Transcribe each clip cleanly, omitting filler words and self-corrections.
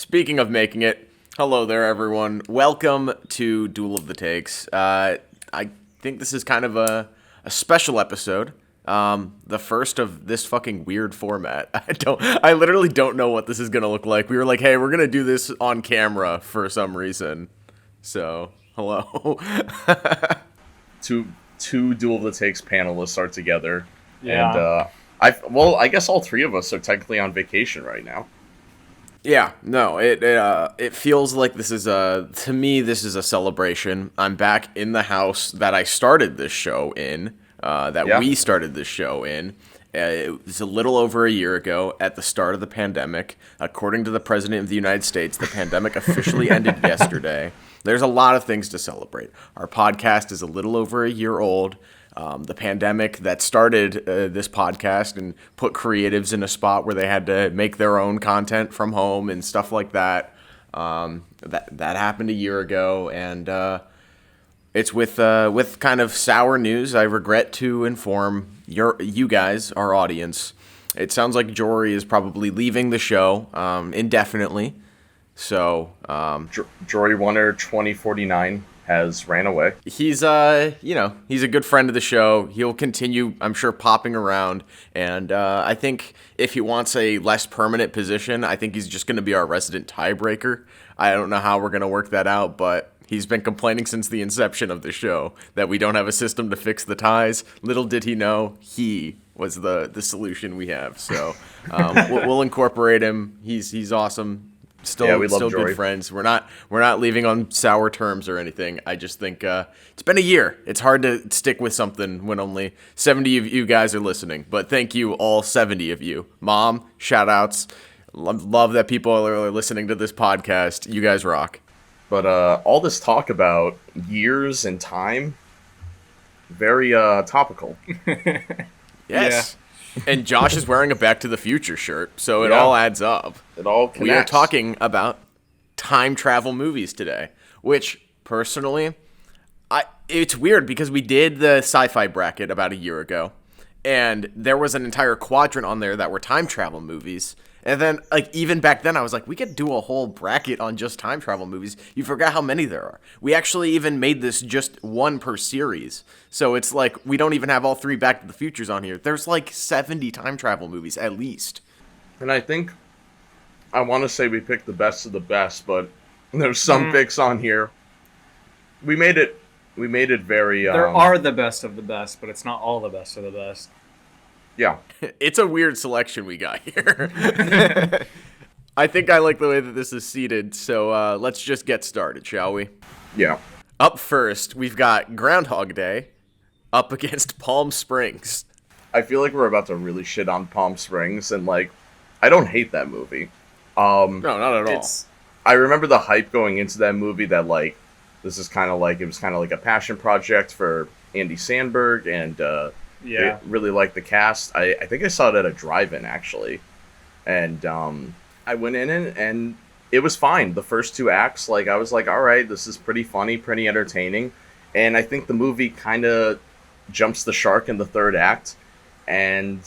Speaking of making it, hello there, everyone. Welcome to Duel of the Takes. I think this is kind of a special episode. The first of this fucking weird format. I literally don't know what this is gonna look like. We were like, hey, we're gonna do this on camera for some reason. So, hello. Two Duel of the Takes panelists are together. Yeah. And I guess all three of us are technically on vacation right now. Yeah, no, it feels like this is to me, this is a celebration. I'm back in the house that I started this show in, we started this show in. It was a little over a year ago at the start of the pandemic. According to the President of the United States, the pandemic officially ended yesterday. There's a lot of things to celebrate. Our podcast is a little over a year old. The pandemic that started this podcast and put creatives in a spot where they had to make their own content from home and stuff like that. That happened a year ago, and it's with kind of sour news. I regret to inform you guys, our audience. It sounds like Jory is probably leaving the show indefinitely. So Jory Wonder 2049 has ran away. He's he's a good friend of the show. He'll continue, I'm sure, popping around, and I think if he wants a less permanent position, I think he's just going to be our resident tiebreaker. I don't know how we're going to work that out, but he's been complaining since the inception of the show that we don't have a system to fix the ties. Little did he know he was the solution we have. So we'll incorporate him. He's awesome. We love still Jory. Good friends. We're not leaving on sour terms or anything. I just think it's been a year. It's hard to stick with something when only 70 of you guys are listening. But thank you, all 70 of you. Mom, shout outs. Love that people are listening to this podcast. You guys rock. But all this talk about years and time, very topical. Yes. Yeah. And Josh is wearing a Back to the Future shirt, so it all adds up. It all connects. We are talking about time travel movies today, which, personally, it's weird because we did the sci-fi bracket about a year ago, and there was an entire quadrant on there that were time travel movies. And then, even back then, I was like, we could do a whole bracket on just time travel movies. You forgot how many there are. We actually even made this just one per series. So it's like, we don't even have all three Back to the Futures on here. There's 70 time travel movies, at least. And I think, I want to say we picked the best of the best, but there's some picks on here. We made it very... There are the best of the best, but it's not all the best of the best. Yeah. It's a weird selection we got here. I think I like the way that this is seated, so let's just get started, shall we? Yeah. Up first, we've got Groundhog Day up against Palm Springs. I feel like we're about to really shit on Palm Springs, and I don't hate that movie. No, not at all. I remember the hype going into that movie that this is kind of it was kind of like a passion project for Andy Samberg, and yeah, I really liked the cast. I think I saw it at a drive-in, actually. And I went in and it was fine. The first two acts, I was like, all right, this is pretty funny, pretty entertaining. And I think the movie kind of jumps the shark in the third act. And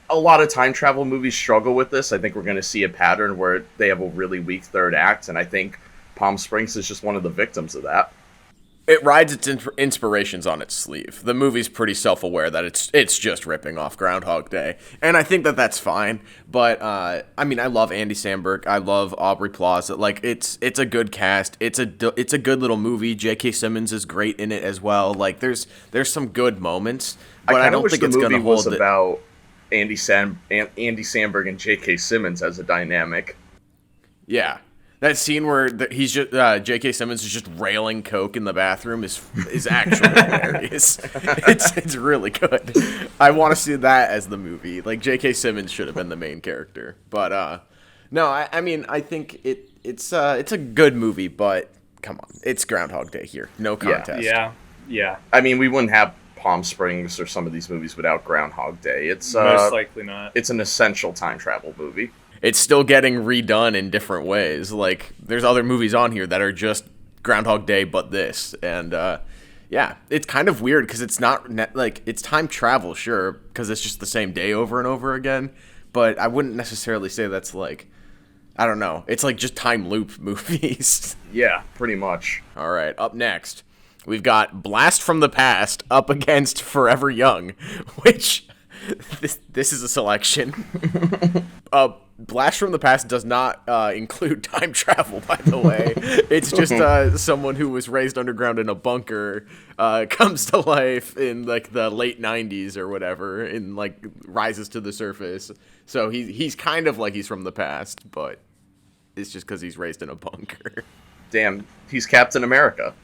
a lot of time travel movies struggle with this. I think we're going to see a pattern where they have a really weak third act. And I think Palm Springs is just one of the victims of that. It rides its inspirations on its sleeve. The movie's pretty self-aware that it's just ripping off Groundhog Day, and I think that that's fine. But I love Andy Samberg. I love Aubrey Plaza. It's a good cast. It's a good little movie. J.K. Simmons is great in it as well. There's some good moments, but I don't think it's going to hold it. About Andy Samberg and J.K. Simmons as a dynamic. Yeah. That scene where he's just J.K. Simmons is just railing coke in the bathroom is actually hilarious. It's really good. I want to see that as the movie. J.K. Simmons should have been the main character, but no, I think it's a good movie, but come on, it's Groundhog Day here, no contest. Yeah. I mean, we wouldn't have Palm Springs or some of these movies without Groundhog Day. It's most likely not. It's an essential time travel movie. It's still getting redone in different ways. There's other movies on here that are just Groundhog Day, but this. And, it's kind of weird because it's not, it's time travel, sure, because it's just the same day over and over again. but I wouldn't necessarily say that's like, I don't know. It's like just time loop movies. Yeah, pretty much. All right, up next, we've got Blast from the Past up against Forever Young, which this is a selection. Blast from the Past does not include time travel, by the way. It's just someone who was raised underground in a bunker comes to life in like the late 90s or whatever, and like rises to the surface. So he's kind of like he's from the past, but it's just because he's raised in a bunker. Damn, he's Captain America.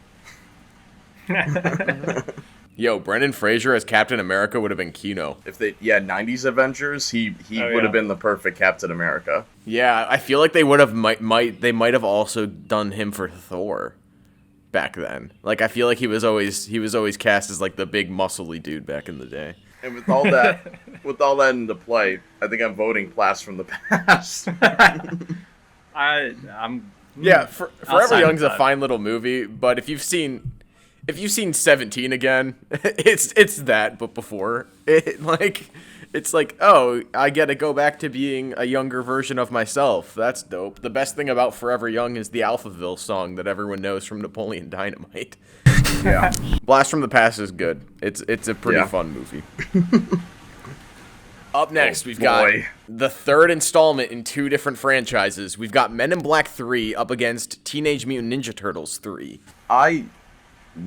Yo, Brendan Fraser as Captain America would have been Kino. If 90s Avengers, he would have been the perfect Captain America. Yeah, I feel like they would have they might have also done him for Thor back then. Like I feel like he was always cast as like the big muscly dude back in the day. And with all that into play, I think I'm voting Blast from the Past. Forever Young's a fine little movie, but if you've seen 17 again, it's that, but before it's like, oh, I get to go back to being a younger version of myself. That's dope. The best thing about Forever Young is the Alphaville song that everyone knows from Napoleon Dynamite. Yeah, Blast from the Past is good. It's a pretty fun movie. Up next, we've got the third installment in two different franchises. We've got Men in Black 3 up against Teenage Mutant Ninja Turtles 3. I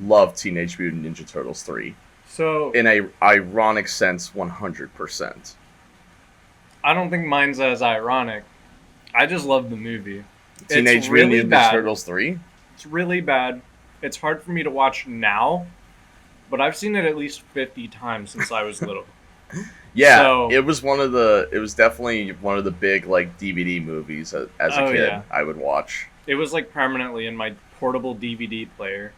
love Teenage Mutant Ninja Turtles 3. So, in a ironic sense, 100%. I don't think mine's as ironic. I just love the movie. Teenage Mutant Ninja Turtles 3? It's really bad. It's hard for me to watch now, but I've seen it at least 50 times since I was little. Yeah, so, it was definitely one of the big like DVD movies as a kid. Yeah. I would watch. It was like permanently in my portable DVD player.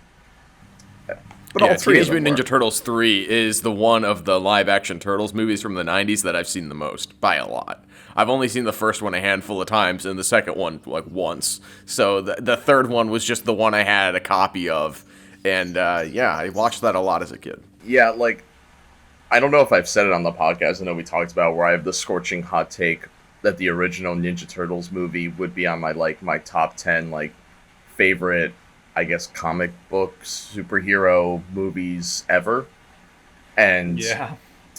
But all three Teenage Mutant Ninja Turtles 3 is the one of the live-action Turtles movies from the 90s that I've seen the most, by a lot. I've only seen the first one a handful of times, and the second one, like, once. So the third one was just the one I had a copy of, and, I watched that a lot as a kid. Yeah, like, I don't know if I've said it on the podcast, I know we talked about where I have the scorching hot take that the original Ninja Turtles movie would be on my top 10, like, favorite, I guess, comic books, superhero movies ever. And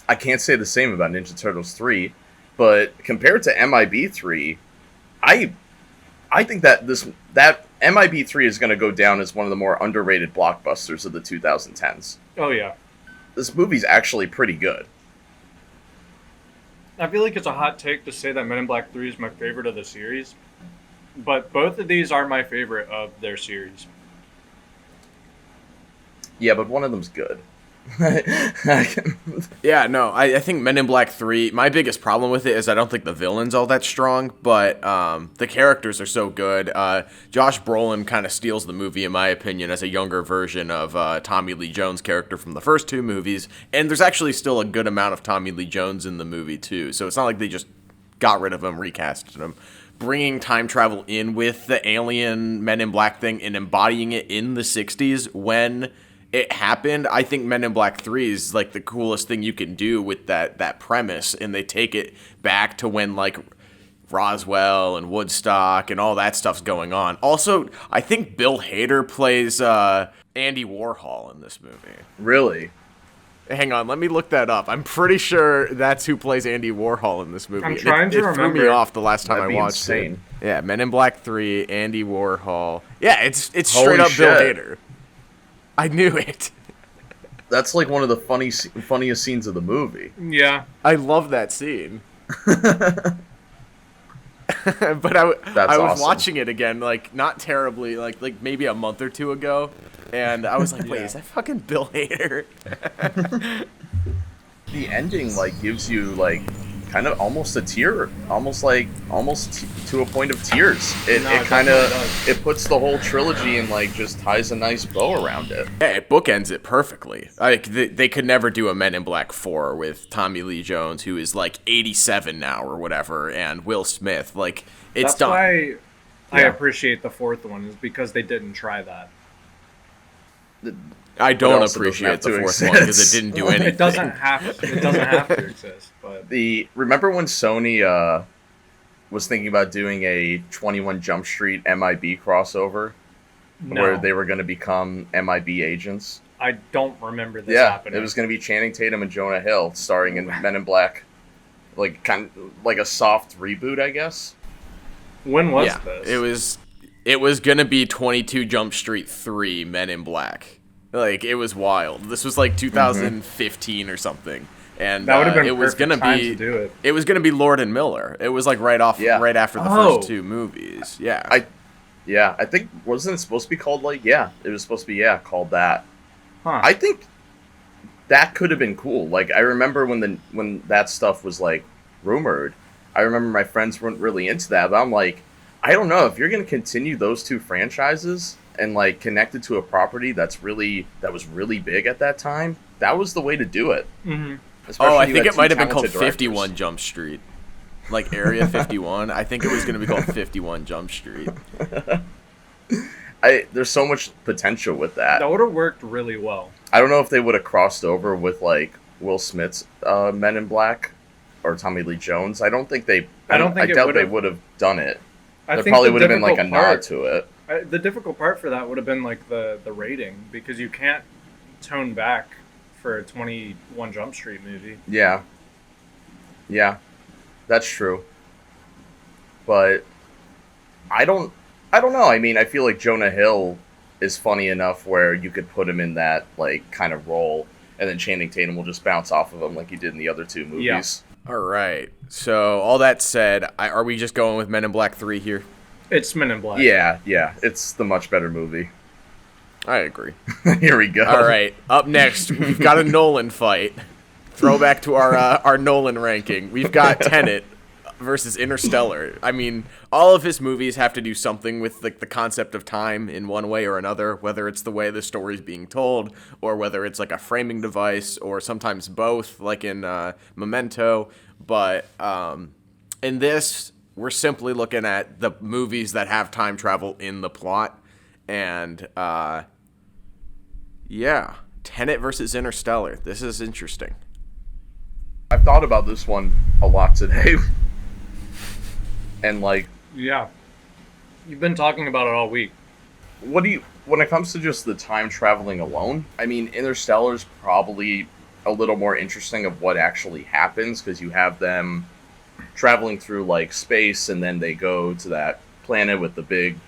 I can't say the same about Ninja Turtles 3, but compared to MIB 3, I think that that MIB 3 is going to go down as one of the more underrated blockbusters of the 2010s. Oh, yeah. This movie's actually pretty good. I feel like it's a hot take to say that Men in Black 3 is my favorite of the series, but both of these are my favorite of their series. Yeah, but one of them's good. Yeah, no, I think Men in Black 3, my biggest problem with it is I don't think the villain's all that strong, but the characters are so good. Josh Brolin kind of steals the movie, in my opinion, as a younger version of Tommy Lee Jones' character from the first two movies, and there's actually still a good amount of Tommy Lee Jones in the movie, too, so it's not like they just got rid of him, recasted him. Bringing time travel in with the alien Men in Black thing and embodying it in the 60s when it happened, I think Men in Black 3 is like the coolest thing you can do with that premise, and they take it back to when like Roswell and Woodstock and all that stuff's going on. Also, I think Bill Hader plays Andy Warhol in this movie. Really? Hang on, let me look that up. I'm pretty sure that's who plays Andy Warhol in this movie. I'm trying to remember. It threw me off the last time I watched insane. it. Yeah, Men in Black 3, Andy Warhol. Yeah, it's straight up Bill Hader. I knew it. That's like one of the funniest scenes of the movie. Yeah. I love that scene. But I was watching it again, like, not terribly, like maybe a month or two ago, and I was like, wait, is that fucking Bill Hader? The ending, like, gives you, like, kind of almost a tear, almost to a point of tears. It puts the whole trilogy and like just ties a nice bow around it. Yeah, it bookends it perfectly. Like they could never do a Men in Black 4 with Tommy Lee Jones, who is like 87 now or whatever, and Will Smith. Like it's That's done. Why I appreciate the fourth one is because they didn't try that. I don't appreciate the fourth one because it didn't do anything. It doesn't have to exist. But remember when Sony was thinking about doing a 21 Jump Street MIB crossover, where they were going to become MIB agents? I don't remember this happening. It was going to be Channing Tatum and Jonah Hill starring in Men in Black, like kind of like a soft reboot, I guess. When was this? It was going to be 22 Jump Street 3 Men in Black. Like, it was wild. This was like 2015 or something. And that would have been it was going to do it. It was going to be Lord and Miller. It was like right after the first two movies. Yeah. I think wasn't it supposed to be called it was supposed to be called that. Huh. I think that could have been cool. Like, I remember when that stuff was like rumored, I remember my friends weren't really into that, but I'm like, I don't know if you're going to continue those two franchises and like connect it to a property that was really big at that time. That was the way to do it. Mm-hmm. I think it might have been called 51 Jump Street. Like Area 51. I think it was going to be called 51 Jump Street. There's so much potential with that. That would have worked really well. I don't know if they would have crossed over with like Will Smith's Men in Black or Tommy Lee Jones. I doubt they would have done it. There probably would have been like a nod to it. The difficult part for that would have been like the rating, because you can't tone back for a 21 Jump Street movie. Yeah, that's true. But I don't know. I mean, I feel like Jonah Hill is funny enough where you could put him in that like kind of role, and then Channing Tatum will just bounce off of him like he did in the other two movies. Yeah. All right. So all that said, are we just going with Men in Black 3 here? It's Men in Black. Yeah. It's the much better movie. I agree. Here we go. All right. Up next, we've got a Nolan fight. Throwback to our Nolan ranking. We've got Tenet versus Interstellar. I mean, all of his movies have to do something with like the concept of time in one way or another, whether it's the way the story's being told or whether it's like a framing device or sometimes both, like in Memento. But in this, we're simply looking at the movies that have time travel in the plot. And Tenet versus Interstellar. This is interesting. I've thought about this one a lot today. And like, yeah, you've been talking about it all week. When it comes to just the time traveling alone, I mean, Interstellar's probably a little more interesting of what actually happens, because you have them traveling through like space, and then they go to that planet with the big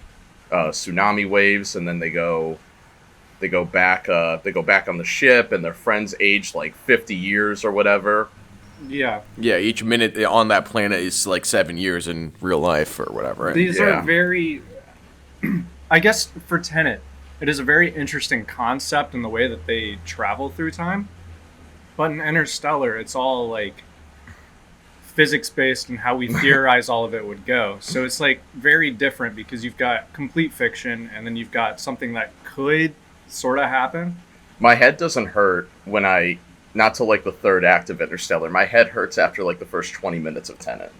tsunami waves, and then they go back on the ship, and their friends age like 50 years or whatever. Yeah, each minute on that planet is like 7 years in real life or whatever. Right? These are very, I guess for Tenet, it is a very interesting concept in the way that they travel through time. But in Interstellar, it's all like physics-based and how we theorize all of it would go. So it's like very different, because you've got complete fiction and then you've got something that could sort of happen. My head doesn't hurt when not till like the third act of Interstellar. My head hurts after like the first 20 minutes of Tenet.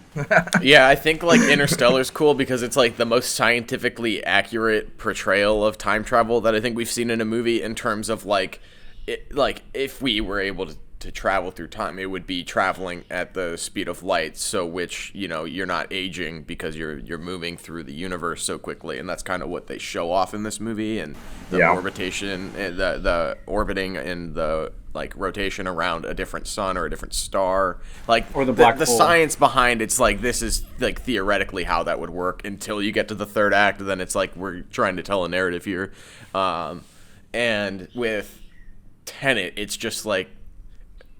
Yeah, I think like Interstellar's cool because it's like the most scientifically accurate portrayal of time travel that I think we've seen in a movie, in terms of like if we were able to travel through time, it would be traveling at the speed of light, so which, you know, you're not aging because you're moving through the universe so quickly, and that's kind of what they show off in this movie, and the orbitation, the orbiting and the like rotation around a different sun or a different star, like, or the black hole. The science behind it's like, this is like theoretically how that would work until you get to the third act, then it's like we're trying to tell a narrative here, and with Tenet, it's just like,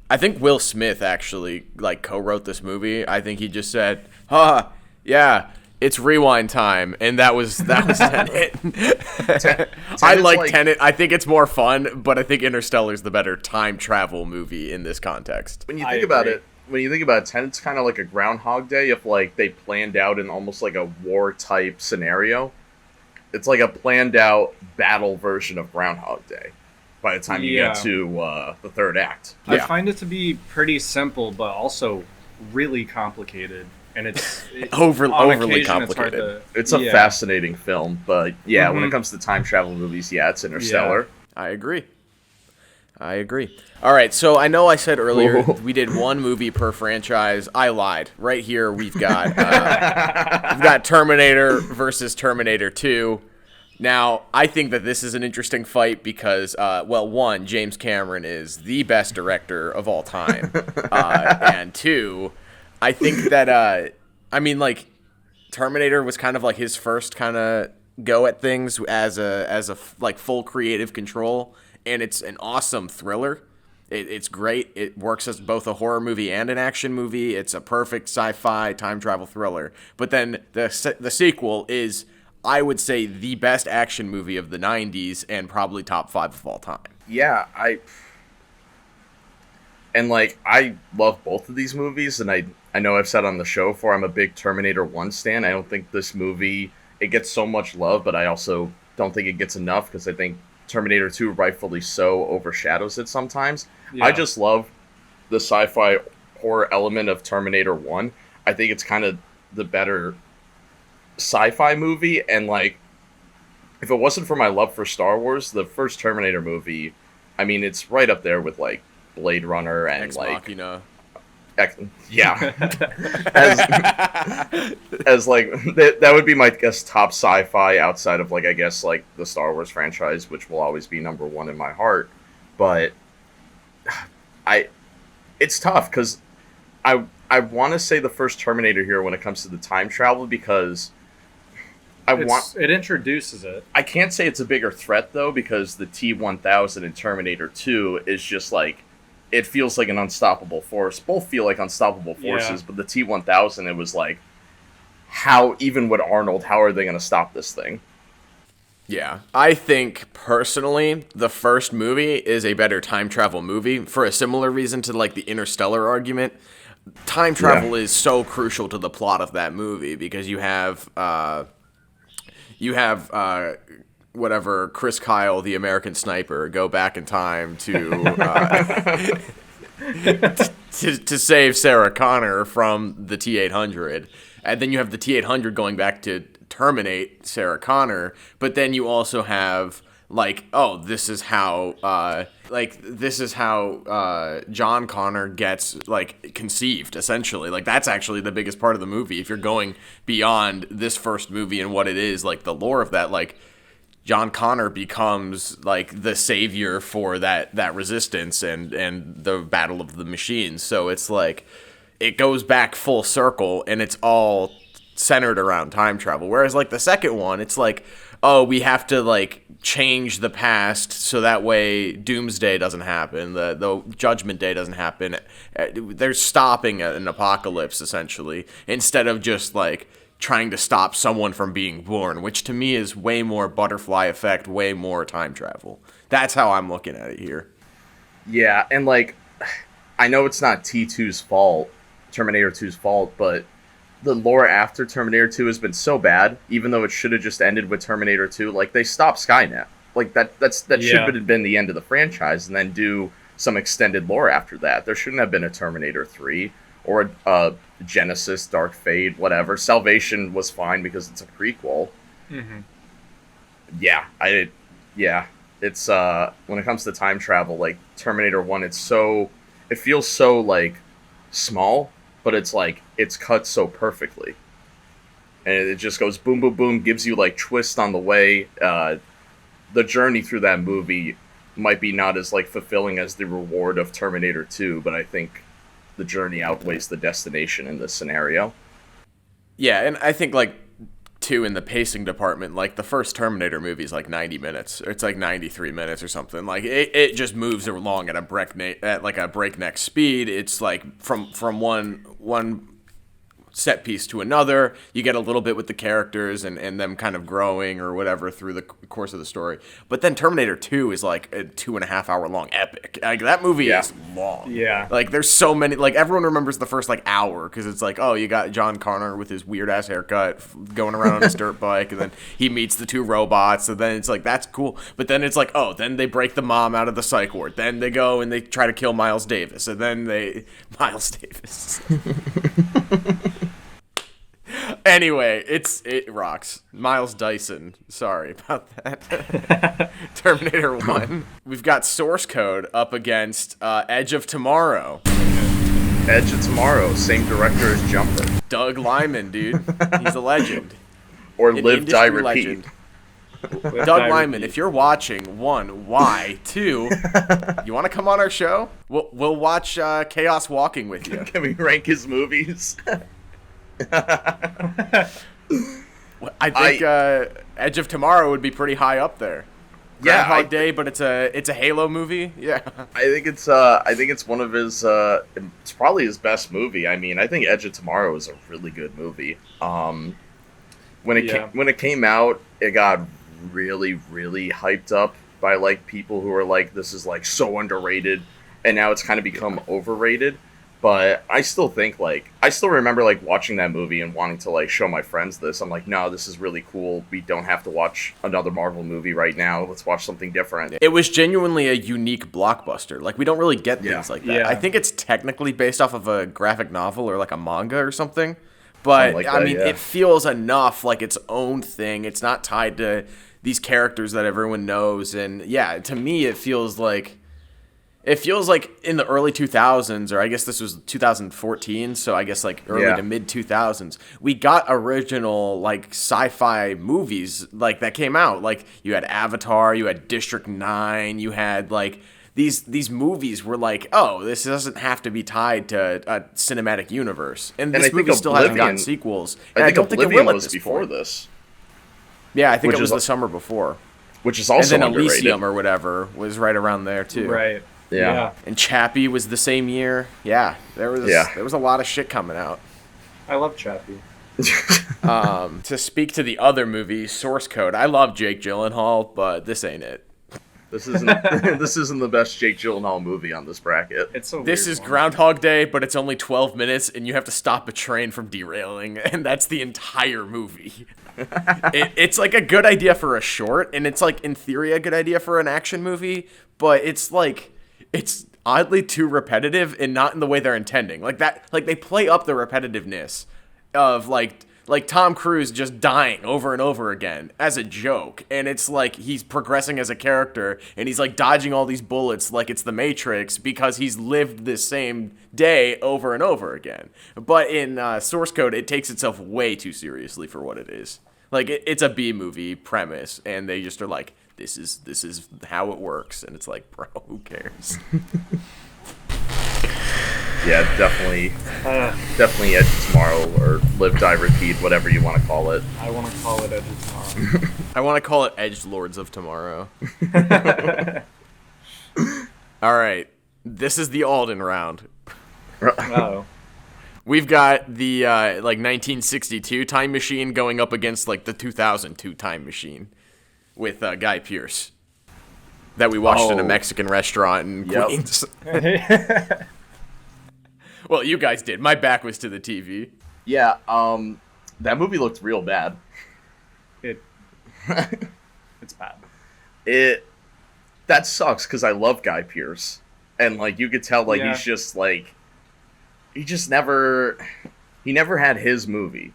I think Will Smith actually like co-wrote this movie. I think he just said, yeah, it's rewind time," and that was Tenet. I like Tenet. I think it's more fun, but I think Interstellar's the better time travel movie in this context. When you think about it, Tenet's kind of like a Groundhog Day if like they planned out in almost like a war type scenario. It's like a planned out battle version of Groundhog Day by the time you get to the third act. I find it to be pretty simple, but also really complicated. And it's overly complicated. It's a fascinating film, but when it comes to time travel movies, it's Interstellar. Yeah, I agree. I agree. All right, so I know I said earlier we did one movie per franchise. I lied. Right here we've got Terminator versus Terminator 2. Now, I think that this is an interesting fight because, one, James Cameron is the best director of all time, and two, I think that Terminator was kind of like his first kind of go at things as a full creative control. And it's an awesome thriller. It's great. It works as both a horror movie and an action movie. It's a perfect sci-fi time travel thriller. But then the sequel is, I would say, the best action movie of the 90s and probably top 5 of all time. Yeah, I love both of these movies, and I know I've said on the show before I'm a big Terminator 1 stan. I don't think this movie, it gets so much love, but I also don't think it gets enough because I think Terminator 2, rightfully so, overshadows it sometimes. Yeah. I just love the sci-fi horror element of Terminator 1. I think it's kind of the better sci-fi movie, and if it wasn't for my love for Star Wars, the first Terminator movie, I mean, it's right up there with Blade Runner and Ex Machina. Yeah. That would be my top sci-fi outside of the Star Wars franchise, which will always be number one in my heart. But it's tough because I want to say the first Terminator here when it comes to the time travel, because it introduces it. I can't say it's a bigger threat though, because the T-1000 in Terminator 2 is just it feels like an unstoppable force. Both feel like unstoppable forces, but the T-1000, it was how, even with Arnold, how are they going to stop this thing? Yeah. I think, personally, the first movie is a better time travel movie for a similar reason to, the Interstellar argument. Time travel is so crucial to the plot of that movie because you have Chris Kyle, the American sniper, go back in time to to save Sarah Connor from the T-800. And then you have the T-800 going back to terminate Sarah Connor. But then you also have, this is how John Connor gets, conceived, essentially. That's actually the biggest part of the movie. If you're going beyond this first movie and what it is, the lore of that, John Connor becomes the savior for that resistance and the battle of the machines. So it's it goes back full circle and it's all centered around time travel. Whereas the second one, it's we have to change the past so that way Doomsday doesn't happen, the Judgment Day doesn't happen. They're stopping an apocalypse essentially instead of just trying to stop someone from being born, which to me is way more butterfly effect, way more time travel. That's how I'm looking at it here. Yeah, and I know it's not T2's fault, Terminator 2's fault, but the lore after Terminator 2 has been so bad, even though it should have just ended with Terminator 2. They stopped Skynet. That should have been the end of the franchise, and then do some extended lore after that. There shouldn't have been a Terminator 3 or a Genesis, Dark Fate, whatever. Salvation was fine because it's a prequel. Mm-hmm. It's when it comes to time travel, Terminator 1, it feels so small, but it's cut so perfectly, and it just goes boom boom boom, gives you twist on the way. The journey through that movie might be not as fulfilling as the reward of Terminator 2, but I think the journey outweighs the destination in this scenario. Yeah, and I think too in the pacing department, the first Terminator movie is 90 minutes. It's 93 minutes or something. It just moves along at a breakneck speed. It's from one set piece to another. You get a little bit with the characters and them kind of growing or whatever through the course of the story. But then Terminator 2 is a 2.5 hour long epic. That movie is long. Yeah. There's so many, everyone remembers the first hour because it's you got John Connor with his weird ass haircut going around on his dirt bike, and then he meets the two robots, and then it's that's cool. But then it's then they break the mom out of the psych ward. Then they go and they try to kill Miles Davis, and then Miles Davis. Anyway, it rocks. Miles Dyson. Sorry about that. Terminator 1. We've got Source Code up against Edge of Tomorrow. Edge of Tomorrow, same director as Jumper. Doug Liman, dude. He's a legend. Or Live, Die, Repeat. Legend. Doug Liman, if you're watching, 1, why? 2, you want to come on our show? We'll watch Chaos Walking with you. Can we rank his movies? I think Edge of Tomorrow would be pretty high up there. Groundhog Day, but it's a Halo movie. Yeah, I think it's one of his. It's probably his best movie. I mean, I think Edge of Tomorrow is a really good movie. When it came out, it got really hyped up by like people who were like, this is like so underrated, and now it's kind of become overrated. But I still think I still remember like watching that movie and wanting to like show my friends this. I'm like, no, this is really cool. We don't have to watch another Marvel movie right now. Let's watch something different. It was genuinely a unique blockbuster. Like, we don't really get things like that. Yeah. I think it's technically based off of a graphic novel or like a manga or something. But it feels enough like its own thing. It's not tied to these characters that everyone knows. And yeah, to me, it feels like in the early 2000s, or I guess this was 2014, so I guess like early to mid 2000s, we got original like sci-fi movies like that came out. Like, you had Avatar, you had District 9, you had like these movies were like, oh, this doesn't have to be tied to a cinematic universe. And this movie still hasn't gotten sequels. And I don't think it will was before this. Yeah, I think it was the summer before. Which is also underrated. And then Elysium Elysium or whatever was right around there too. Right. Yeah. And Chappie was the same year. Yeah, there was a lot of shit coming out. I love Chappie. To speak to the other movie, Source Code, I love Jake Gyllenhaal, but this ain't it. This isn't the best Jake Gyllenhaal movie on this bracket. This is Groundhog Day, but it's only 12 minutes, and you have to stop a train from derailing, and that's the entire movie. It's like a good idea for a short, and it's like in theory a good idea for an action movie, but it's oddly too repetitive, and not in the way they're intending. Like they play up the repetitiveness of like Tom Cruise just dying over and over again as a joke, and it's like he's progressing as a character, and he's like dodging all these bullets like it's the Matrix because he's lived the same day over and over again. But in Source Code, it takes itself way too seriously for what it is. Like, it's a B movie premise, and they just are like, this is how it works, and it's like, bro, who cares? Yeah, definitely Edge of Tomorrow, or Live, Die, Repeat, whatever you want to call it. I want to call it Edge of Tomorrow. I want to call it Edge Lords of Tomorrow. All right, this is the Alden round. Uh-oh. We've got the 1962 Time Machine going up against like the 2002 Time Machine with Guy Pearce that we watched in a Mexican restaurant in Queens. Well, you guys did. My back was to the TV. Yeah, that movie looked real bad. It's bad. That sucks because I love Guy Pearce, and like you could tell he's just like he never had his movie.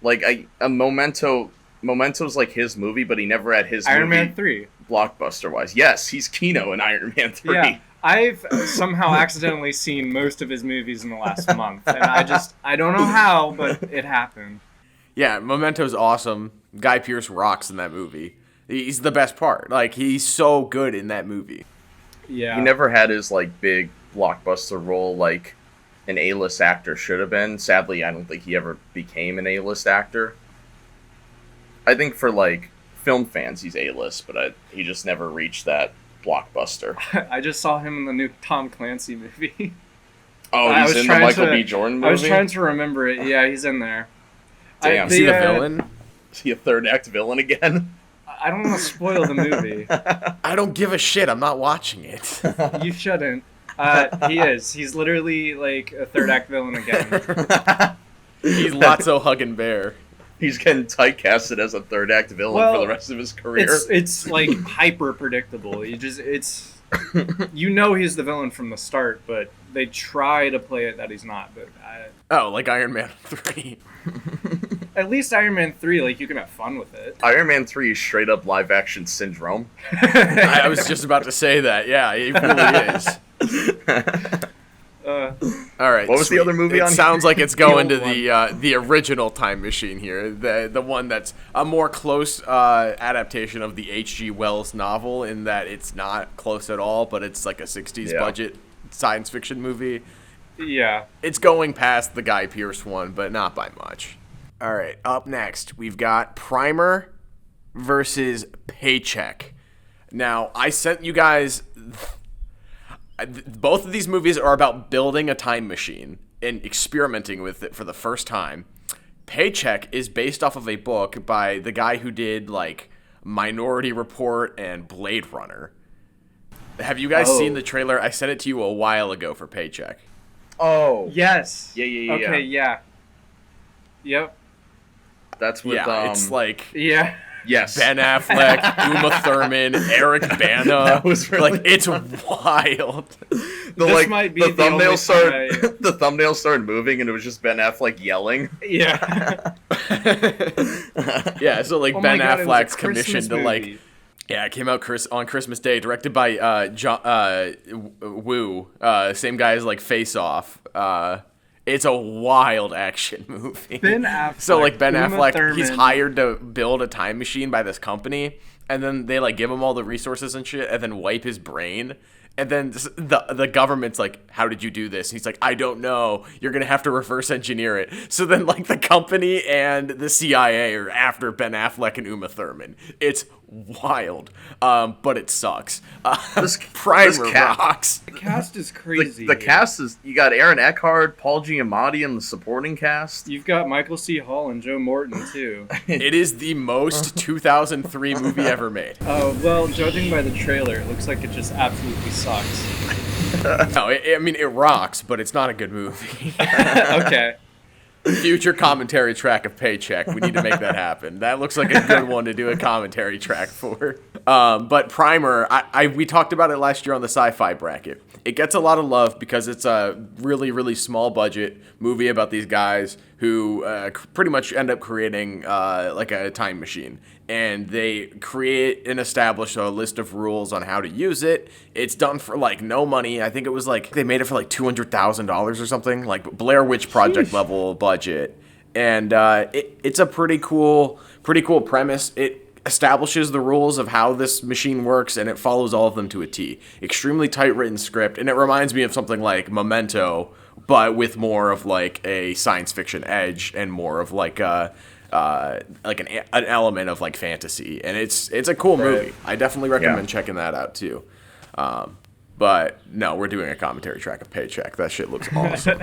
Like Memento's like his movie, but he never had his Iron movie Man 3 blockbuster wise. Yes, he's Kino in Iron Man 3. Yeah. I've somehow accidentally seen most of his movies in the last month, and I don't know how, but it happened. Yeah, Memento's awesome. Guy Pearce rocks in that movie. He's the best part. Like, he's so good in that movie. Yeah. He never had his like big blockbuster role like an A-list actor should have been. Sadly, I don't think he ever became an A-list actor. I think for like film fans, he's A-list, but he just never reached that blockbuster. I just saw him in the new Tom Clancy movie. Oh, he's in the Michael B. Jordan movie? I was trying to remember it. Yeah, he's in there. Damn, is he the villain? Is he a third act villain again? I don't want to spoil the movie. I don't give a shit. I'm not watching it. You shouldn't. He is. He's literally like a third act villain again. He's Lotso Huggin' Bear. He's getting typecasted as a third act villain for the rest of his career. It's like hyper predictable. He's the villain from the start, but they try to play it that he's not. But like Iron Man 3. At least Iron Man 3, like, you can have fun with it. Iron Man 3 is straight up live action syndrome. I was just about to say that. Yeah, it really is. All right. What was the other movie on? It sounds like it's going to the original Time Machine here, the one that's a more close adaptation of the H.G. Wells novel, in that it's not close at all, but it's like a 60s budget science fiction movie. Yeah. It's going past the Guy Pearce one, but not by much. All right, up next, we've got Primer versus Paycheck. Now, I sent you guys... Both of these movies are about building a time machine and experimenting with it for the first time. Paycheck is based off of a book by the guy who did, like, Minority Report and Blade Runner. Have you guys seen the trailer? I sent it to you a while ago for Paycheck. Oh. Yes. Yeah. Okay, yeah. Yep. That's with, it's like... Yeah. Yes. Ben Affleck, Uma Thurman, Eric Bana. That was really like, it's wild. The thumbnail started moving, and it was just Ben Affleck yelling. Yeah. Yeah, so, like, Ben Affleck's commissioned to, like... movie. Yeah, it came out on Christmas Day, directed by Woo, same guy as, like, Face Off. It's a wild action movie. Ben Affleck. So, like, Ben Uma Affleck, Thurman. he's hired to build a time machine by this company, and then they, like, give him all the resources and shit, and then wipe his brain. And then the government's like, how did you do this? And he's like, I don't know. You're going to have to reverse engineer it. So then, like, the company and the CIA are after Ben Affleck and Uma Thurman. It's wild, but it sucks. Primer rocks. The cast is crazy. The cast is... You got Aaron Eckhart, Paul Giamatti in the supporting cast. You've got Michael C. Hall and Joe Morton, too. It is the most 2003 movie ever made. Oh, well, judging by the trailer, it looks like it just absolutely sucks. No, I mean, it rocks, but it's not a good movie. Okay. Future commentary track of Paycheck. We need to make that happen. That looks like a good one to do a commentary track for. But Primer, we talked about it last year on the sci-fi bracket. It gets a lot of love because it's a really, really small budget movie about these guys who pretty much end up creating like a time machine. And they create and establish a list of rules on how to use it. It's done for, like, no money. I think it was, like, they made it for, like, $200,000 or something. Like, Blair Witch Project level budget. And it's a pretty cool premise. It establishes the rules of how this machine works, and it follows all of them to a T. Extremely tight-written script, and it reminds me of something like Memento, but with more of, like, a science fiction edge and more of, like an element of, like, fantasy, and it's a cool movie. I definitely recommend checking that out too. But no, we're doing a commentary track of Paycheck. That shit looks awesome.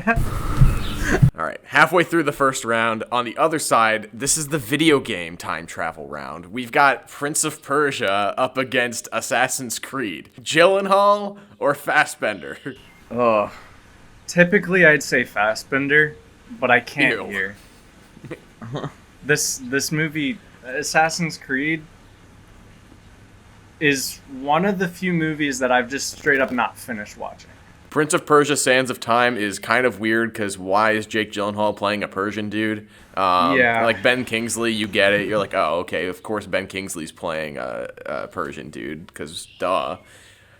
All right, halfway through the first round. On the other side, this is the video game time travel round. We've got Prince of Persia up against Assassin's Creed. Gyllenhaal or Fassbender? Oh, typically I'd say Fassbender, but I can't here. This movie, Assassin's Creed, is one of the few movies that I've just straight up not finished watching. Prince of Persia: Sands of Time is kind of weird because why is Jake Gyllenhaal playing a Persian dude? Like Ben Kingsley, you get it. You're like, oh, okay, of course Ben Kingsley's playing a Persian dude because duh.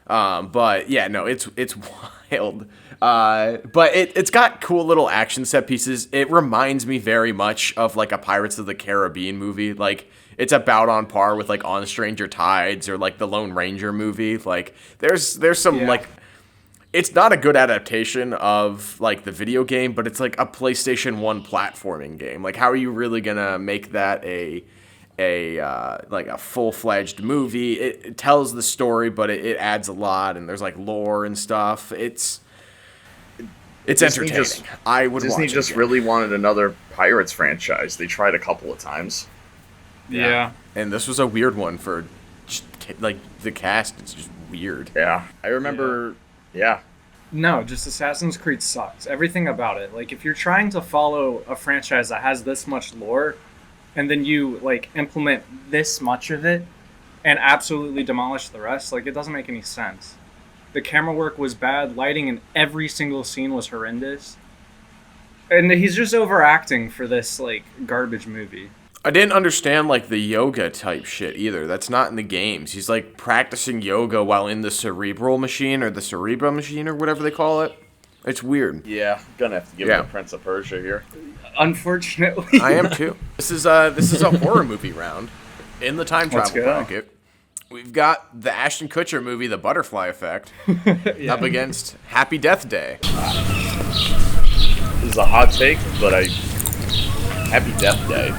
But yeah, no, it's wild. But it's got cool little action set pieces. It reminds me very much of, like, a Pirates of the Caribbean movie. Like, it's about on par with, like, On Stranger Tides or, like, the Lone Ranger movie. Like, there's some like, it's not a good adaptation of, like, the video game, but it's like a PlayStation 1 platforming game. Like, how are you really gonna make that a full-fledged movie? It tells the story, but it adds a lot, and there's, like, lore and stuff. It's entertaining. I would watch it. Disney just really wanted another Pirates franchise. They tried a couple of times. Yeah. And this was a weird one for, like, the cast. It's just weird. Yeah. I remember, No, just Assassin's Creed sucks. Everything about it. Like, if you're trying to follow a franchise that has this much lore, and then you, like, implement this much of it and absolutely demolish the rest, like, it doesn't make any sense. The camera work was bad. Lighting in every single scene was horrendous. And he's just overacting for this like garbage movie. I didn't understand like the yoga type shit either. That's not in the games. He's like practicing yoga while in the cerebral machine or the cerebral machine or whatever they call it. It's weird. Yeah, gonna have to give him the Prince of Persia here. Unfortunately, I am too. This is a horror movie round in the time travel bracket. We've got the Ashton Kutcher movie, The Butterfly Effect, up against Happy Death Day. This is a hot take, but Happy Death Day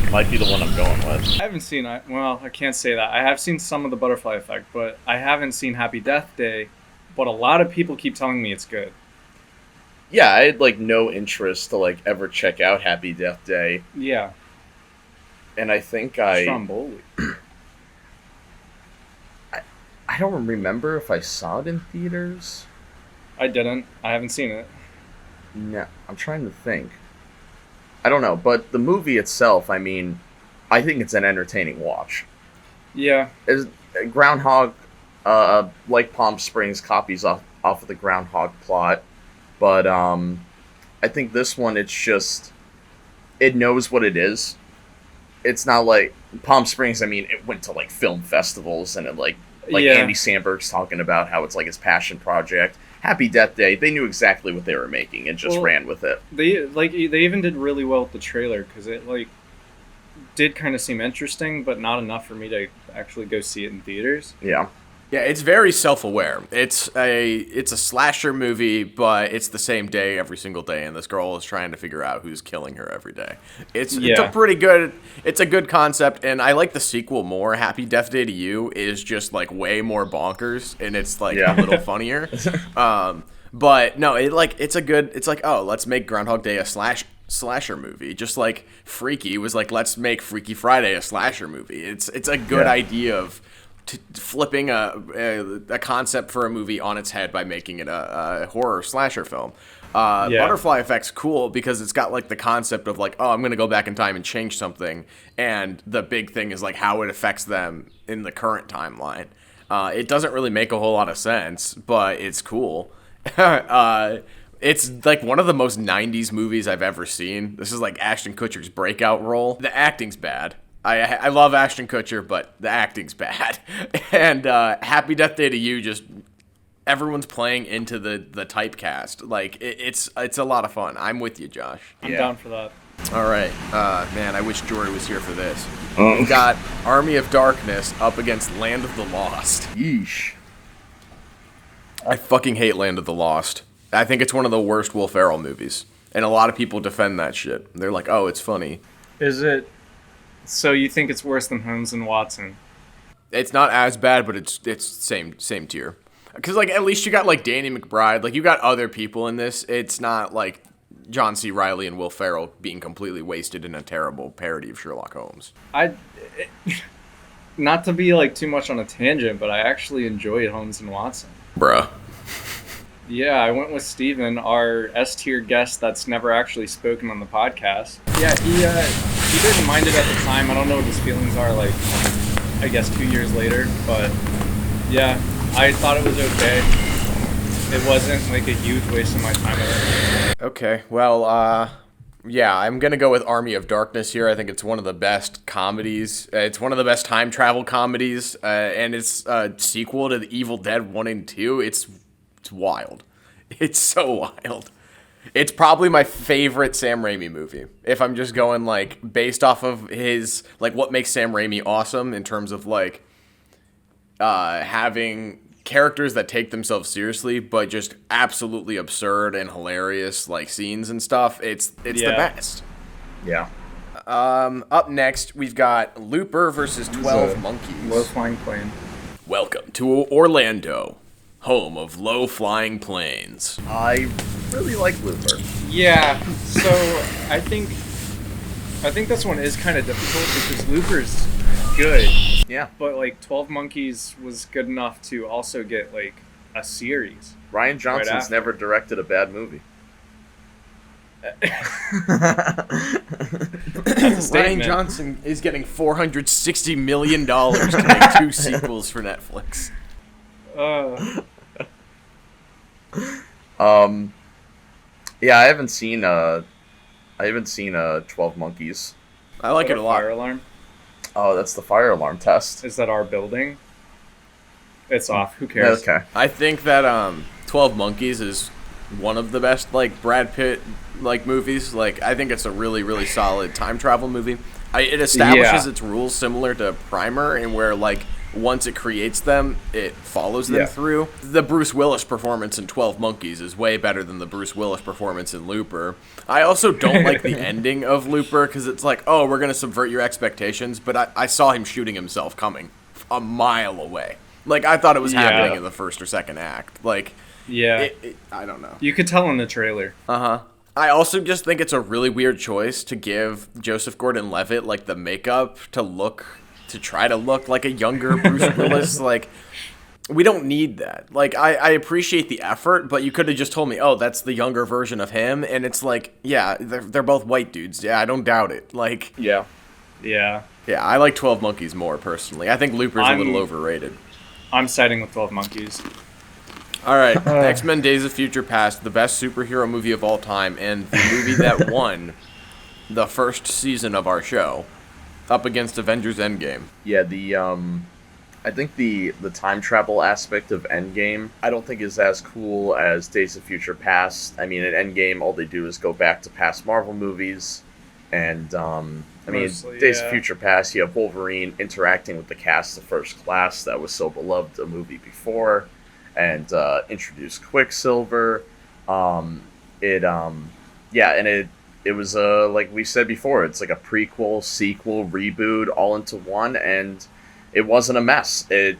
might be the one I'm going with. I haven't seen it. Well, I can't say that. I have seen some of The Butterfly Effect, but I haven't seen Happy Death Day. But a lot of people keep telling me it's good. Yeah, I had like no interest to like ever check out Happy Death Day. Yeah. And I think Stromboli. I don't remember if I saw it in theaters. I didn't. I haven't seen it. No, I'm trying to think. I don't know, but the movie itself, I mean, I think it's an entertaining watch. Yeah. As Groundhog, like Palm Springs, copies off of the Groundhog plot, but I think this one, it's just, it knows what it is. It's not like Palm Springs. I mean, it went to like film festivals and it like Andy Samberg's talking about how it's like his passion project. Happy Death Day, they knew exactly what they were making and just ran with it. They even did really well with the trailer because it like did kind of seem interesting, but not enough for me to actually go see it in theaters. Yeah. Yeah, it's very self-aware. It's a slasher movie, but it's the same day every single day, and this girl is trying to figure out who's killing her every day. It's a good concept, and I like the sequel more. Happy Death Day to You is just like way more bonkers, and it's like a little funnier. But no, it's like, oh, let's make Groundhog Day a slasher movie, just like Freaky was like, let's make Freaky Friday a slasher movie. It's a good idea of flipping a concept for a movie on its head by making it a horror slasher film. Butterfly Effect's cool because it's got like the concept of like, oh, I'm gonna go back in time and change something, and the big thing is like how it affects them in the current timeline. It doesn't really make a whole lot of sense, but it's cool. It's like one of the most 90s movies I've ever seen. This is like Ashton Kutcher's breakout role. The acting's bad. I love Ashton Kutcher, but the acting's bad. And Happy Death Day to You, just everyone's playing into the typecast. Like it's a lot of fun. I'm with you, Josh. I'm down for that. All right, man. I wish Jory was here for this. We've got Army of Darkness up against Land of the Lost. Yeesh. I fucking hate Land of the Lost. I think it's one of the worst Will Ferrell movies, and a lot of people defend that shit. They're like, oh, it's funny. Is it? So you think it's worse than Holmes and Watson? It's not as bad, but it's same tier. Because like at least you got like Danny McBride, like you got other people in this. It's not like John C. Reilly and Will Ferrell being completely wasted in a terrible parody of Sherlock Holmes. Not to be like too much on a tangent, but I actually enjoyed Holmes and Watson. Bruh. Yeah, I went with Steven, our S-tier guest that's never actually spoken on the podcast. Yeah, he didn't mind it at the time. I don't know what his feelings are like, I guess 2 years later, but yeah, I thought it was okay. It wasn't like a huge waste of my time. Okay, well, yeah, I'm gonna go with Army of Darkness here. I think it's one of the best comedies. It's one of the best time travel comedies, and it's a sequel to The Evil Dead 1 and 2. It's wild. It's so wild. It's probably my favorite Sam Raimi movie. If I'm just going like based off of his like what makes Sam Raimi awesome in terms of like having characters that take themselves seriously but just absolutely absurd and hilarious like scenes and stuff. It's the best. Yeah. Up next we've got Looper versus 12 Monkeys. Low flying plane. Welcome to Orlando, home of low-flying planes. I really like Looper. Yeah, so I think this one is kind of difficult because Looper's good. Yeah. But like 12 Monkeys was good enough to also get like a series. Ryan Johnson's never directed a bad movie. Ryan Johnson is getting $460 million to make 2 sequels for Netflix. Yeah, I haven't seen 12 Monkeys. I like it a lot. Fire alarm? Oh, that's the fire alarm test. Is that our building? It's off. Who cares? Okay. I think that 12 Monkeys is one of the best like Brad Pitt like movies. Like I think it's a really really solid time travel movie. It establishes its rules similar to Primer, and where like once it creates them, it follows them through. The Bruce Willis performance in 12 Monkeys is way better than the Bruce Willis performance in Looper. I also don't like the ending of Looper because it's like, oh, we're going to subvert your expectations, but I saw him shooting himself coming a mile away. Like, I thought it was happening in the first or second act. Like, I don't know. You could tell in the trailer. Uh-huh. I also just think it's a really weird choice to give Joseph Gordon-Levitt, like, the makeup to try to look like a younger Bruce Willis. Like, we don't need that. Like, I appreciate the effort, but you could have just told me, oh, that's the younger version of him, and it's like, yeah, they're both white dudes. Yeah, I don't doubt it. Like, Yeah, I like 12 Monkeys more, personally. I think Looper's a little overrated. I'm siding with 12 Monkeys. All right, X-Men Days of Future Past, the best superhero movie of all time, and the movie that won the first season of our show, up against Avengers Endgame. Yeah, I think the time travel aspect of Endgame, I don't think is as cool as Days of Future Past. I mean, in Endgame, all they do is go back to past Marvel movies, and Days of Future Past, you have Wolverine interacting with the cast of First Class that was so beloved a movie before, and introduced Quicksilver. It was like we said before, it's like a prequel, sequel, reboot, all into one, and it wasn't a mess. It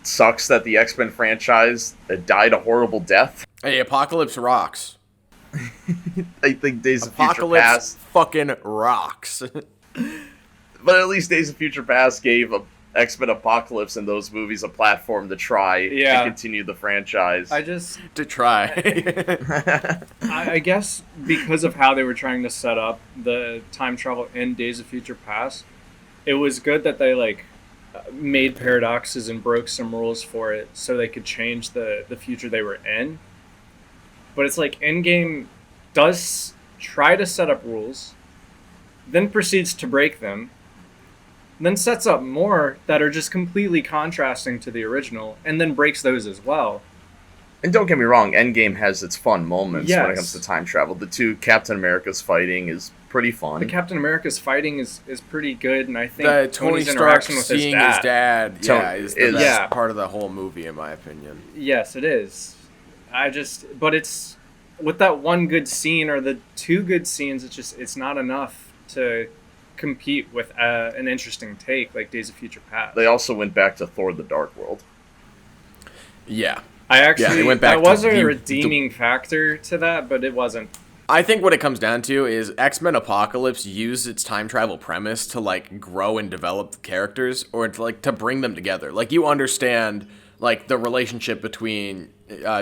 sucks that the X-Men franchise died a horrible death. Hey, Apocalypse rocks. I think Days of Future Past fucking rocks. But at least Days of Future Past gave X-Men Apocalypse and those movies a platform to try to continue the franchise. To try. I guess because of how they were trying to set up the time travel in Days of Future Past, it was good that they like made paradoxes and broke some rules for it so they could change the future they were in. But it's like Endgame does try to set up rules, then proceeds to break them, then sets up more that are just completely contrasting to the original, and then breaks those as well. And don't get me wrong, Endgame has its fun moments when it comes to time travel. The two Captain America's fighting is pretty fun. The Captain America's fighting is pretty good, and I think Tony Stark interaction with seeing his dad is the best part of the whole movie, in my opinion. Yes, it is. But it's with that one good scene or the two good scenes, it's not enough to compete with an interesting take like Days of Future Past. They also went back to Thor: The Dark World. Yeah. They went back. That was a redeeming factor to that, but it wasn't. I think what it comes down to is X-Men Apocalypse used its time travel premise to like grow and develop the characters, or to bring them together. Like, you understand like the relationship between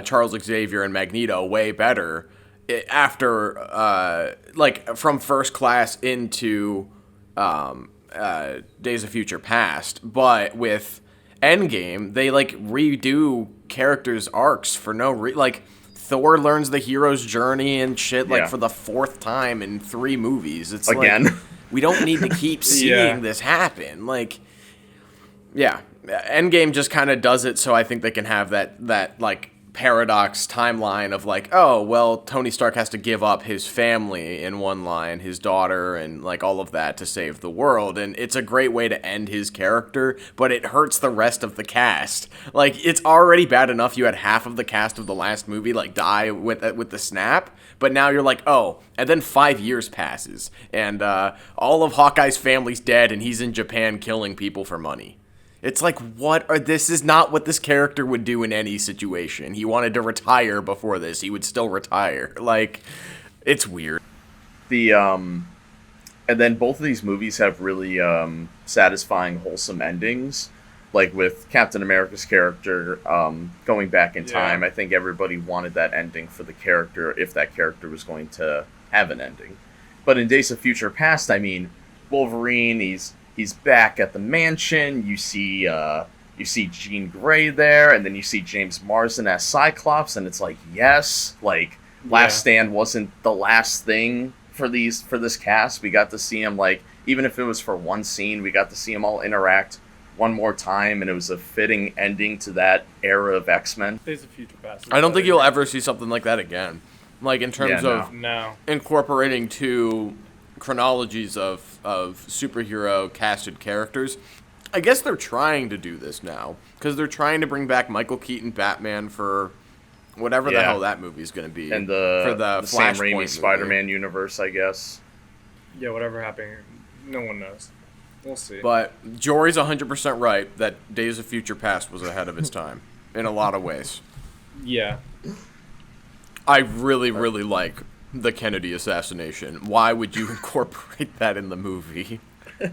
Charles Xavier and Magneto way better after from First Class into Days of Future Past. But with Endgame, they like redo characters' arcs for no reason. Like, Thor learns the hero's journey and shit for the fourth time in 3 movies. It's again. Like, we don't need to keep seeing this happen. Like, Endgame just kind of does it so I think they can have that like paradox timeline of like, oh, well, Tony Stark has to give up his family in one line, his daughter, and like all of that to save the world. And it's a great way to end his character, but it hurts the rest of the cast. Like, it's already bad enough you had half of the cast of the last movie like die with the snap, but now you're like, oh, and then 5 years passes and all of Hawkeye's family's dead and he's in Japan killing people for money. It's like, this is not what this character would do in any situation. He wanted to retire before this. He would still retire. Like, it's weird. And then both of these movies have really satisfying, wholesome endings. Like with Captain America's character going back in time, I think everybody wanted that ending for the character if that character was going to have an ending. But in Days of Future Past, I mean, Wolverine, he's back at the mansion. You see Jean Grey there, and then you see James Marsden as Cyclops, and it's like, yes, like Last Stand wasn't the last thing for this cast. We got to see them, like, even if it was for one scene, we got to see them all interact one more time, and it was a fitting ending to that era of X-Men. Days of Future Past. I don't think you'll ever see something like that again. Like, in terms of incorporating two chronologies of superhero casted characters. I guess they're trying to do this now, because they're trying to bring back Michael Keaton Batman for whatever the hell that movie's going to be. And for the Sam Raimi Spider-Man universe, I guess. Yeah, whatever happened, no one knows. We'll see. But Jory's 100% right that Days of Future Past was ahead of its time in a lot of ways. Yeah. I really, really like the Kennedy assassination. Why would you incorporate that in the movie?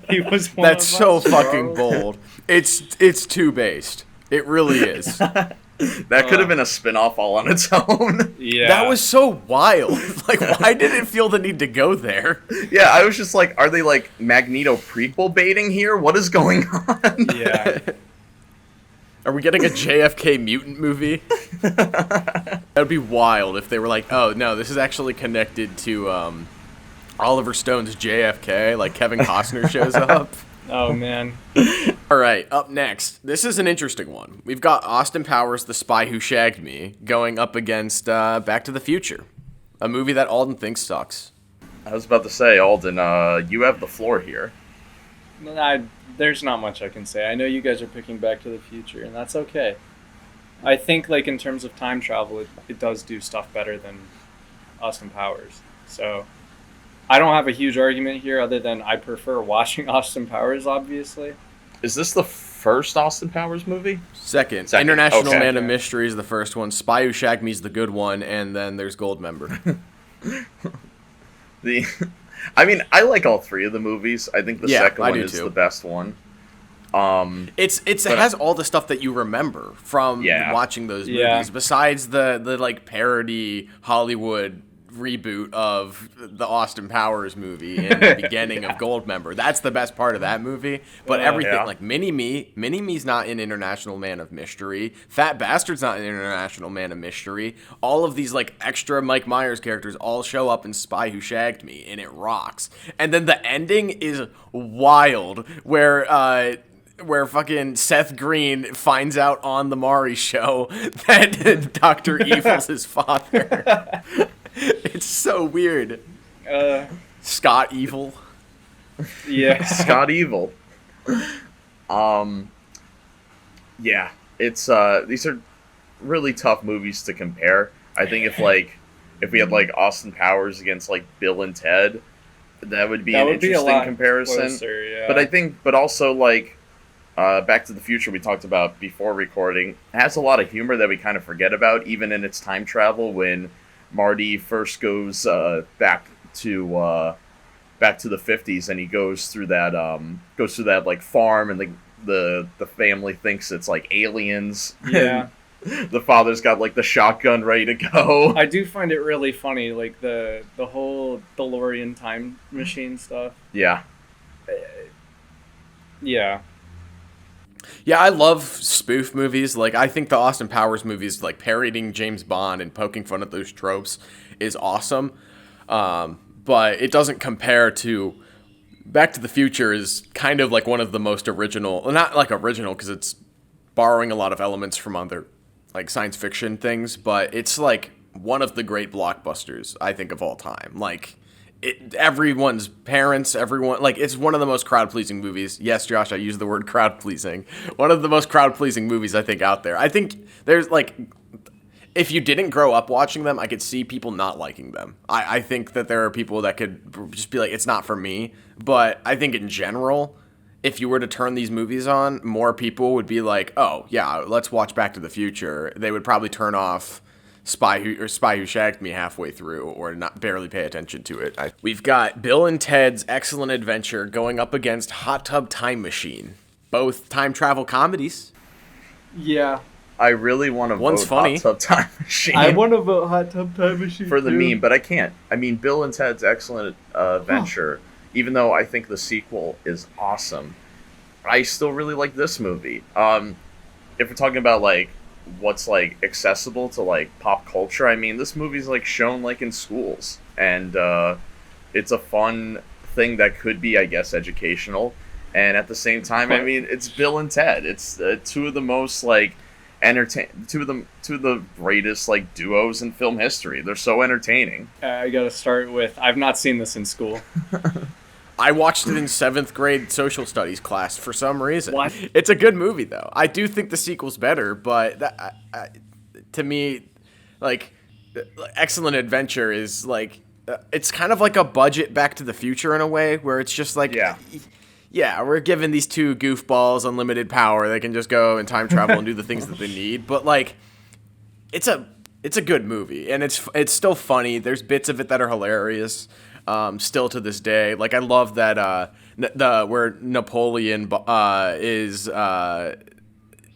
He was one That's so fucking bold. It's too based. It really is. That could have been a spin-off all on its own. Yeah. That was so wild. Like, why did it feel the need to go there? Yeah, I was just like, are they, like, Magneto prequel baiting here? What is going on? Yeah. Are we getting a JFK mutant movie? That would be wild if they were like, oh, no, this is actually connected to Oliver Stone's JFK. Like, Kevin Costner shows up. Oh, man. All right, up next. This is an interesting one. We've got Austin Powers, The Spy Who Shagged Me, going up against Back to the Future, a movie that Alden thinks sucks. I was about to say, Alden, you have the floor here. There's not much I can say. I know you guys are picking Back to the Future, and that's okay. I think, like, in terms of time travel, it does do stuff better than Austin Powers. So I don't have a huge argument here other than I prefer watching Austin Powers, obviously. Is this the first Austin Powers movie? Second. International Man of Mystery is the first one. Spy Who Shagged Me is the good one, and then there's Goldmember. I mean, I like all three of the movies. I think the second one is the best one. It has all the stuff that you remember from watching those movies, besides the like parody Hollywood reboot of the Austin Powers movie in the beginning of Goldmember. That's the best part of that movie. But everything, like Mini-Me's not in International Man of Mystery. Fat Bastard's not in International Man of Mystery. All of these like extra Mike Myers characters all show up in Spy Who Shagged Me, and it rocks. And then the ending is wild, where fucking Seth Green finds out on the Maury show that Dr. Evil's his father. It's so weird. Scott Evil. Yeah. Scott Evil. Yeah. It's these are really tough movies to compare. I think if we had like Austin Powers against like Bill and Ted, that would be an interesting comparison. Closer, But also like Back to the Future we talked about before recording, it has a lot of humor that we kind of forget about, even in its time travel when Marty first goes back to the 50s, and he goes through that like farm, and the family thinks it's like aliens. Yeah. The father's got like the shotgun ready to go. I do find it really funny, like the whole DeLorean time machine stuff. Yeah. Yeah. Yeah, I love spoof movies. Like, I think the Austin Powers movies, like, parodying James Bond and poking fun at those tropes is awesome. But it doesn't compare to... Back to the Future is kind of like one of the most original... Well, not like original, because it's borrowing a lot of elements from other, like, science fiction things. But it's, like, one of the great blockbusters, I think, of all time. Like... everyone's parents, everyone, like, it's one of the most crowd-pleasing movies. Yes, Josh, I use the word crowd-pleasing. One of the most crowd-pleasing movies, I think, out there. I think there's, like, if you didn't grow up watching them, I could see people not liking them. I think that there are people that could just be like, it's not for me. But I think in general, if you were to turn these movies on, more people would be like, oh, yeah, let's watch Back to the Future. They would probably turn off Spy Who Shagged Me halfway through, or not barely pay attention to it. We've got Bill and Ted's Excellent Adventure going up against Hot Tub Time Machine. Both time travel comedies. Yeah. I really want to vote funny. Hot Tub Time Machine. I want to vote Hot Tub Time Machine for the too. meme, but I can't. I mean, Bill and Ted's Excellent Adventure, even though I think the sequel is awesome, I still really like this movie. If we're talking about like what's like accessible to like pop culture. I mean, this movie's like shown like in schools, and it's a fun thing that could be, I guess, educational. And at the same time, I mean, it's Bill and Ted. It's two of the most like two of the greatest like duos in film history. They're so entertaining. I gotta start with, I've not seen this in school. I watched it in 7th grade social studies class for some reason. What? It's a good movie, though. I do think the sequel's better, but to me, like, Excellent Adventure is, like, it's kind of like a budget Back to the Future in a way, where it's just like, yeah, we're giving these two goofballs unlimited power. They can just go and time travel and do the things that they need. But, like, it's a good movie, and it's still funny. There's bits of it that are hilarious. Still to this day, like I love that where Napoleon is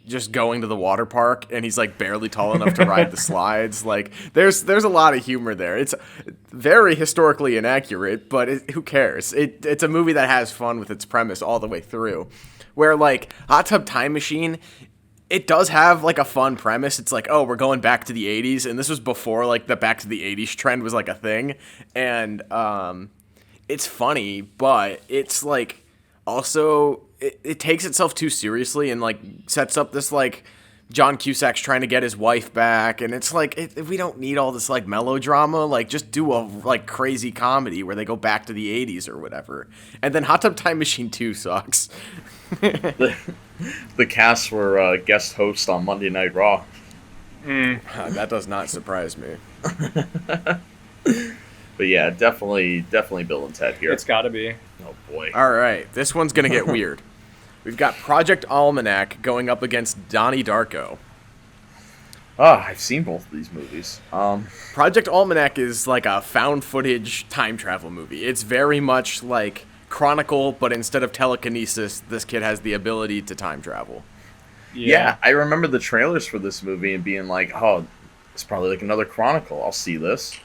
just going to the water park and he's like barely tall enough to ride the slides. Like there's a lot of humor there. It's very historically inaccurate, but who cares? It's a movie that has fun with its premise all the way through. Where like Hot Tub Time Machine, it does have like a fun premise. It's like, oh, we're going back to the 80s, and this was before like the back to the 80s trend was like a thing. And it's funny, but it's like also it takes itself too seriously and like sets up this like John Cusack's trying to get his wife back, and it's like we don't need all this like melodrama. Like just do a like crazy comedy where they go back to the 80s or whatever. And then Hot Tub Time Machine 2 sucks. The cast were guest hosts on Monday Night Raw. That does not surprise me. But yeah, definitely Bill and Ted here. It's gotta be. Oh boy. All right, this one's gonna get weird. We've got Project Almanac going up against Donnie Darko. I've seen both of these movies. Project Almanac is like a found footage time travel movie. It's very much like Chronicle, but instead of telekinesis, this kid has the ability to time travel. Yeah, I remember the trailers for this movie and being like, oh, it's probably like another Chronicle. I'll see this.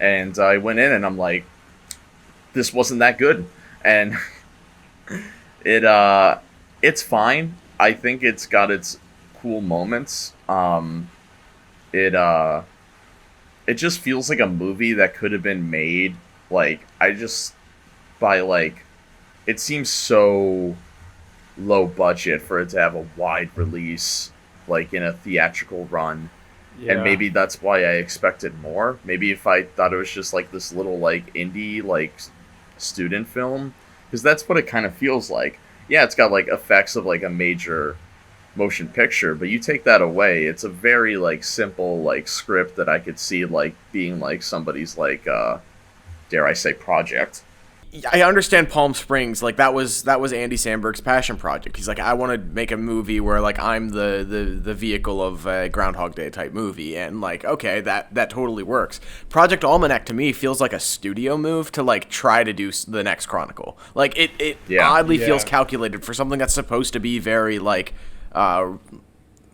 And I went in and I'm like, this wasn't that good. And it's fine. I think it's got its cool moments. It just feels like a movie that could have been made it seems so low budget for it to have a wide release, like in a theatrical run. Yeah. And maybe that's why I expected more. Maybe if I thought it was just like this little like indie like student film, because that's what it kind of feels like. Yeah, it's got like effects of like a major motion picture, but you take that away, it's a very like simple like script that I could see like being like somebody's like dare I say project. I understand Palm Springs, like that was Andy Samberg's passion project. He's like, I want to make a movie where like I'm the vehicle of a Groundhog Day type movie, and like okay, that totally works. Project Almanac to me feels like a studio move to like try to do the next Chronicle. Like it oddly feels calculated for something that's supposed to be very like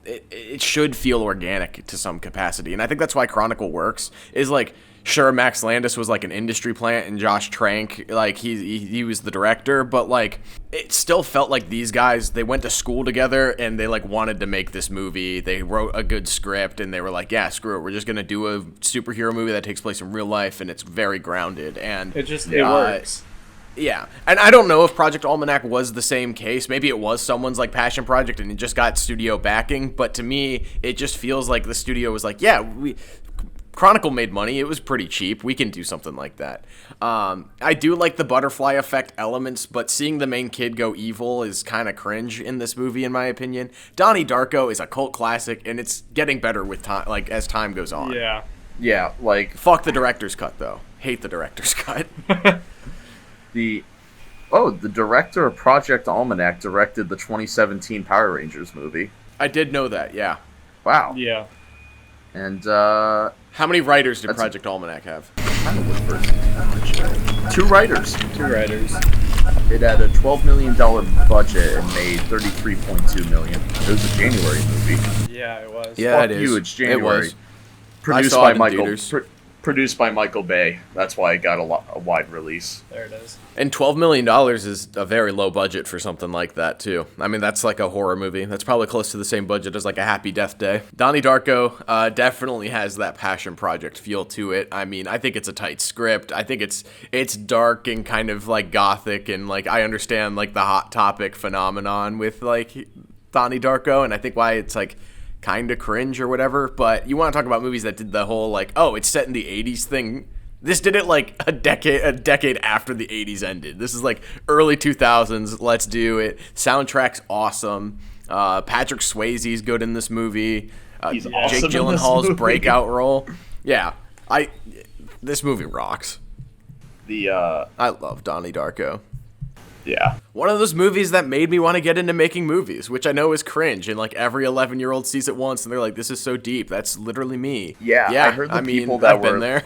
it should feel organic to some capacity, and I think that's why Chronicle works. Is like, sure, Max Landis was like an industry plant, and Josh Trank, like he was the director, but like it still felt like these guys, they went to school together and they like wanted to make this movie. They wrote a good script and they were like, yeah, screw it, we're just gonna do a superhero movie that takes place in real life and it's very grounded, and it works. Yeah, and I don't know if Project Almanac was the same case. Maybe it was someone's like passion project and it just got studio backing. But to me, it just feels like the studio was like, yeah, Chronicle made money. It was pretty cheap. We can do something like that. I do like the butterfly effect elements, but seeing the main kid go evil is kind of cringe in this movie, in my opinion. Donnie Darko is a cult classic, and it's getting better with time, like as time goes on. Yeah, like fuck the director's cut though. Hate the director's cut. The director of Project Almanac directed the 2017 Power Rangers movie. I did know that, yeah. Wow. Yeah. And how many writers did Project Almanac have? Two writers. It had a $12 million budget and made $33.2 million. It was a January movie. Yeah, it was. Yeah, it is. It's January. It was. Produced I saw by it in Michael. theaters. Produced by Michael Bay. That's why it got a wide release. There it is. And $12 million is a very low budget for something like that, too. I mean, that's like a horror movie. That's probably close to the same budget as like a Happy Death Day. Donnie Darko definitely has that passion project feel to it. I mean, I think it's a tight script. I think it's dark and kind of like gothic, and like I understand like the Hot Topic phenomenon with like Donnie Darko, and I think why it's like kind of cringe or whatever. But you want to talk about movies that did the whole like, oh, it's set in the 80s thing. This did it like a decade after the 80s ended. This is like early 2000s. Let's do it. Soundtrack's awesome. Patrick Swayze's good in this movie. He's Jake awesome Gyllenhaal's breakout role. Yeah, this movie rocks. I love Donnie Darko. Yeah. One of those movies that made me want to get into making movies, which I know is cringe, and like every 11-year-old sees it once and they're like, this is so deep. That's literally me. Yeah, I heard I've been there.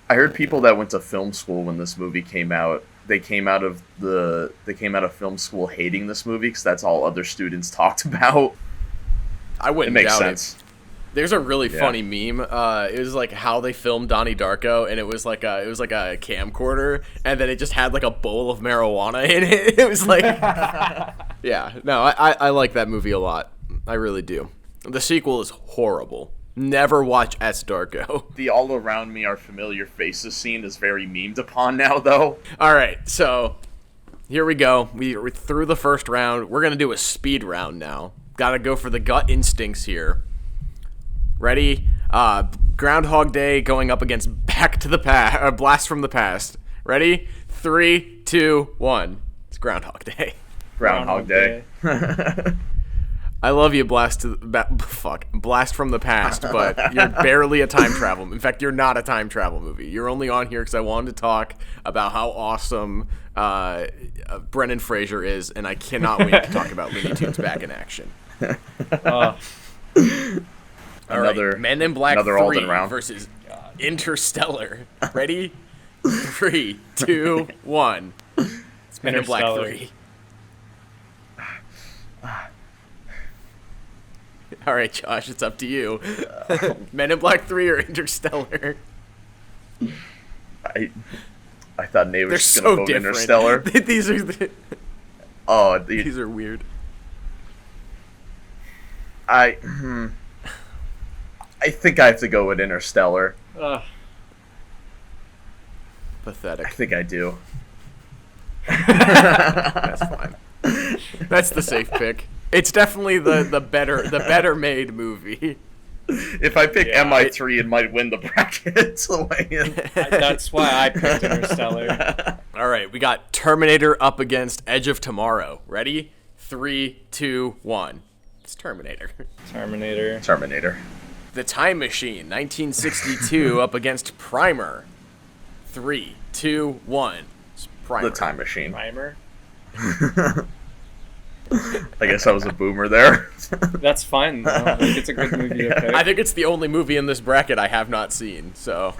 I heard people that went to film school when this movie came out. They came out of film school hating this movie because that's all other students talked about. I wouldn't doubt sense. There's a really funny meme. It was like how they filmed Donnie Darko, and it was like a camcorder, and then it just had like a bowl of marijuana in it. It was like, yeah, no, I like that movie a lot. I really do. The sequel is horrible. Never watch S. Darko. The all around me are familiar faces scene is very memed upon now, though. All right, so here we go. We're through the first round. We're gonna do a speed round now. Gotta go for the gut instincts here. Ready? Groundhog Day going up against Back to the Past, Blast from the Past. Ready? 3, 2, 1. It's Groundhog Day. Groundhog Day. I love you, Blast from the Past, but you're barely a time travel. In fact, you're not a time travel movie. You're only on here because I wanted to talk about how awesome Brendan Fraser is, and I cannot wait to talk about Looney Tunes back in action. All right, Men in Black 3 versus Interstellar. Ready? 3, 2, 1. It's Men in Black 3. All right, Josh, it's up to you. Men in Black 3 or Interstellar? I thought Nate was just going to vote different. Interstellar. These are weird. I think I have to go with Interstellar. Pathetic. I think I do. That's fine. That's the safe pick. It's definitely the better made movie. If I pick MI3, it might win the bracket. So that's why I picked Interstellar. All right, we got Terminator up against Edge of Tomorrow. Ready? 3, 2, 1. It's Terminator. Terminator. The Time Machine, 1962, up against Primer. 3, 2, 1. It's Primer. The Time Machine. Primer? I guess I was a boomer there. That's fine, though. Like, it's a good movie to pick. I think it's the only movie in this bracket I have not seen, so...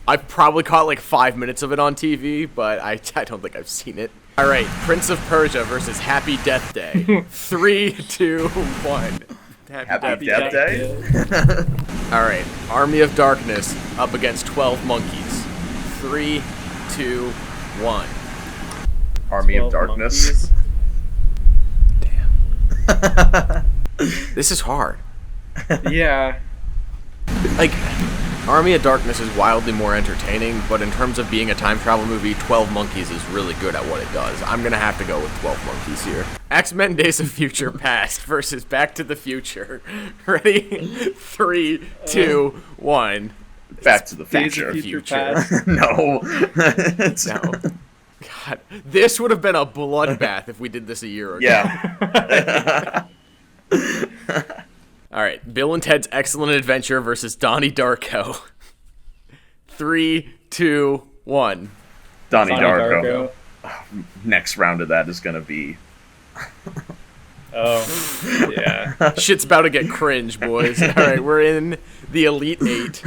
I've probably caught like 5 minutes of it on TV, but I don't think I've seen it. All right, Prince of Persia versus Happy Death Day. 3, 2, 1. Happy Death Day? All right, Army of Darkness up against 12 Monkeys. 3, 2, 1. Army of Darkness. Damn. This is hard. Yeah. Like, Army of Darkness is wildly more entertaining, but in terms of being a time travel movie, 12 Monkeys is really good at what it does. I'm going to have to go with 12 Monkeys here. X-Men Days of Future Past versus Back to the Future. Ready? 3, 2, 1. Back to the Future. No. No. God, this would have been a bloodbath if we did this a year ago. Yeah. All right, Bill and Ted's Excellent Adventure versus Donnie Darko. 3, 2, 1. Donnie Darko. Next round of that is going to be... Oh, yeah. Shit's about to get cringe, boys. All right, we're in the Elite Eight.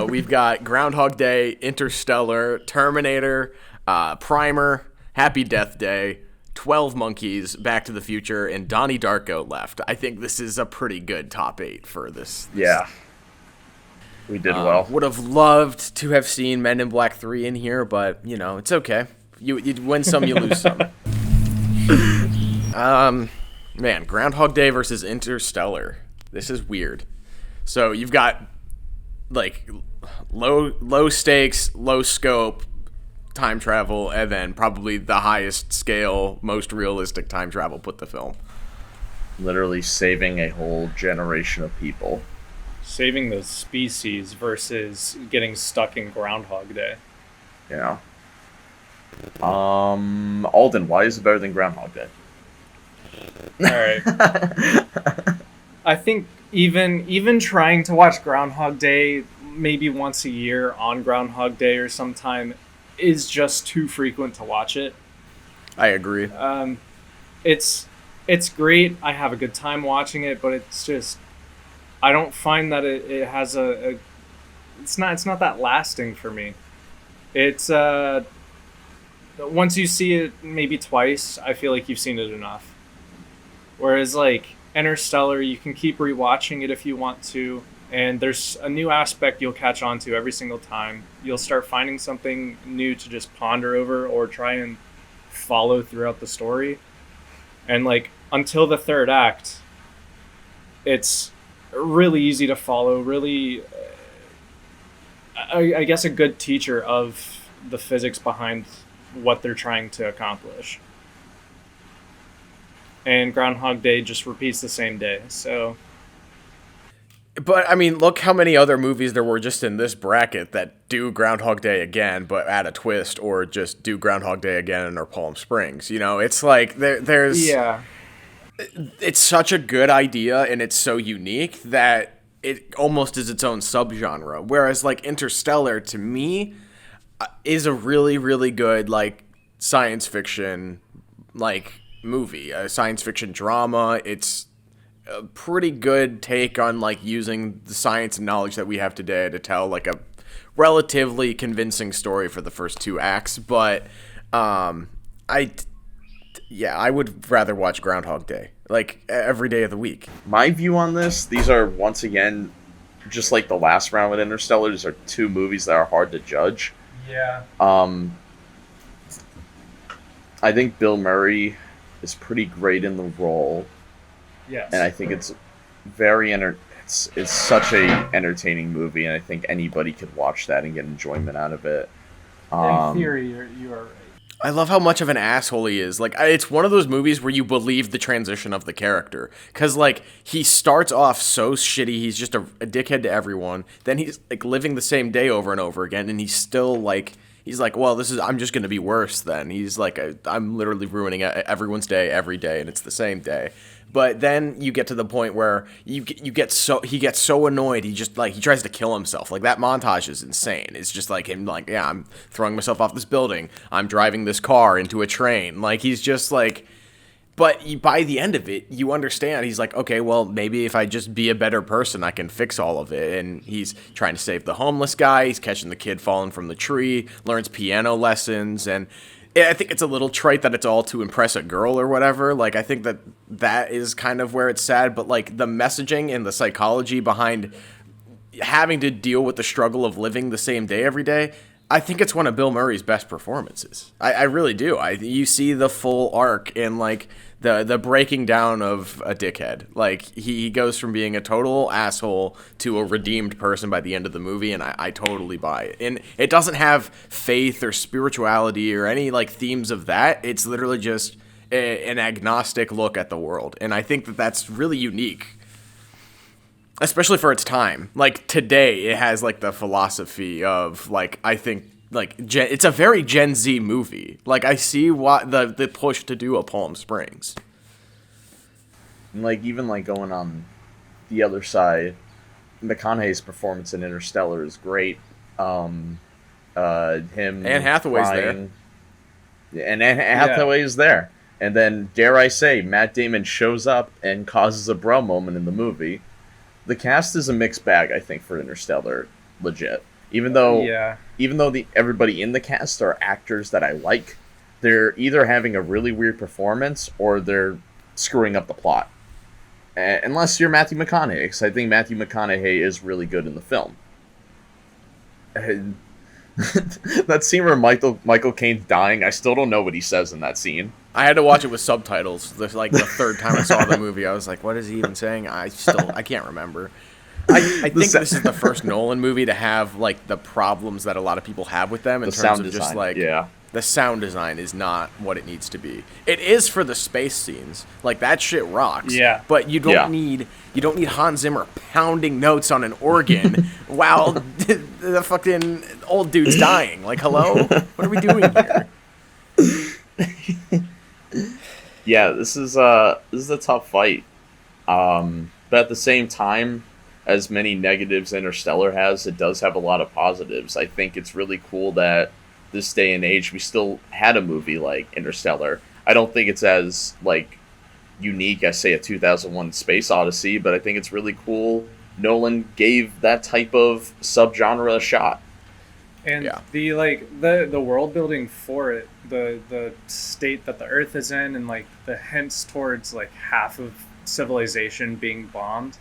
We've got Groundhog Day, Interstellar, Terminator, Primer, Happy Death Day, 12 Monkeys, Back to the Future, and Donnie Darko left. I think this is a pretty good top 8 for this. Yeah. We did well. Would have loved to have seen Men in Black 3 in here, but, you know, it's okay. You win some, you lose some. Man, Groundhog Day versus Interstellar. This is weird. So you've got, like, low stakes, low scope time travel, and then probably the highest scale, most realistic time travel put to film. Literally saving a whole generation of people. Saving the species versus getting stuck in Groundhog Day. Yeah. Alden, why is it better than Groundhog Day? All right. I think even trying to watch Groundhog Day maybe once a year on Groundhog Day or sometime is just too frequent to watch it. I agree. It's great. I have a good time watching it, but it's just I don't find that it has it's not that lasting for me. It's once you see it maybe twice, I feel like you've seen it enough. Whereas like Interstellar, you can keep rewatching it if you want to, and there's a new aspect you'll catch on to every single time. You'll start finding something new to just ponder over or try and follow throughout the story. And like until the third act, it's really easy to follow, really I guess a good teacher of the physics behind what they're trying to accomplish. And Groundhog Day just repeats the same day, so... But, I mean, look how many other movies there were just in this bracket that do Groundhog Day again, but add a twist, or just do Groundhog Day again or Palm Springs. You know, it's like, there's... Yeah. It's such a good idea, and it's so unique that it almost is its own subgenre. Whereas, like, Interstellar, to me, is a really, really good, like, science fiction, like, movie. A science fiction drama. It's a pretty good take on, like, using the science and knowledge that we have today to tell, like, a relatively convincing story for the first two acts. But, I would rather watch Groundhog Day, like, every day of the week. My view on this, these are, once again, just like the last round with Interstellar, these are two movies that are hard to judge. Yeah. I think Bill Murray is pretty great in the role. Yes. And I think it's very it's such a entertaining movie, and I think anybody could watch that and get enjoyment out of it. In theory, you are right. I love how much of an asshole he is. Like, it's one of those movies where you believe the transition of the character. Because, like, he starts off so shitty, he's just a dickhead to everyone. Then he's, like, living the same day over and over again, and he's still, like... He's like, well, I'm just going to be worse then. He's like, I'm literally ruining everyone's day every day, and it's the same day. But then you get to the point where he gets so annoyed, he tries to kill himself. Like, that montage is insane. It's just like him, like, yeah, I'm throwing myself off this building. I'm driving this car into a train. Like, he's just like... But by the end of it, you understand. He's like, okay, well, maybe if I just be a better person, I can fix all of it. And he's trying to save the homeless guy. He's catching the kid falling from the tree, learns piano lessons. And I think it's a little trite that it's all to impress a girl or whatever. Like, I think that is kind of where it's sad. But, like, the messaging and the psychology behind having to deal with the struggle of living the same day every day, I think it's one of Bill Murray's best performances. I really do. You see the full arc in, like, the breaking down of a dickhead. Like, he goes from being a total asshole to a redeemed person by the end of the movie, and I totally buy it. And it doesn't have faith or spirituality or any, like, themes of that. It's literally just an agnostic look at the world. And I think that's really unique. Especially for its time. Like, today, it has, like, the philosophy of, like, I think, like, it's a very Gen Z movie. Like, I see what the push to do a Palm Springs. Like, even, like, going on the other side, McConaughey's performance in Interstellar is great. Him... Anne Hathaway's crying. There. And Anne Hathaway is there. And then, dare I say, Matt Damon shows up and causes a bro moment in the movie. The cast is a mixed bag, I think, for Interstellar, legit. Even though everybody in the cast are actors that I like, they're either having a really weird performance or they're screwing up the plot. Unless you're Matthew McConaughey, because I think Matthew McConaughey is really good in the film. And that scene where Michael Caine's dying, I still don't know what he says in that scene. I had to watch it with subtitles. Like the third time I saw the movie, I was like, "What is he even saying?" I can't remember. I think this is the first Nolan movie to have like the problems that a lot of people have with them in terms of just like the sound design is not what it needs to be. It is for the space scenes, like that shit rocks. Yeah, but you don't need Hans Zimmer pounding notes on an organ while the fucking old dude's dying. Like, hello, what are we doing here? Yeah, this is a tough fight. But at the same time, as many negatives Interstellar has, it does have a lot of positives. I think it's really cool that this day and age we still had a movie like Interstellar. I don't think it's as like unique as say a 2001 Space Odyssey, but I think it's really cool Nolan gave that type of subgenre a shot. And the world building for it, the state that the Earth is in, and like the hints towards like half of civilization being bombed,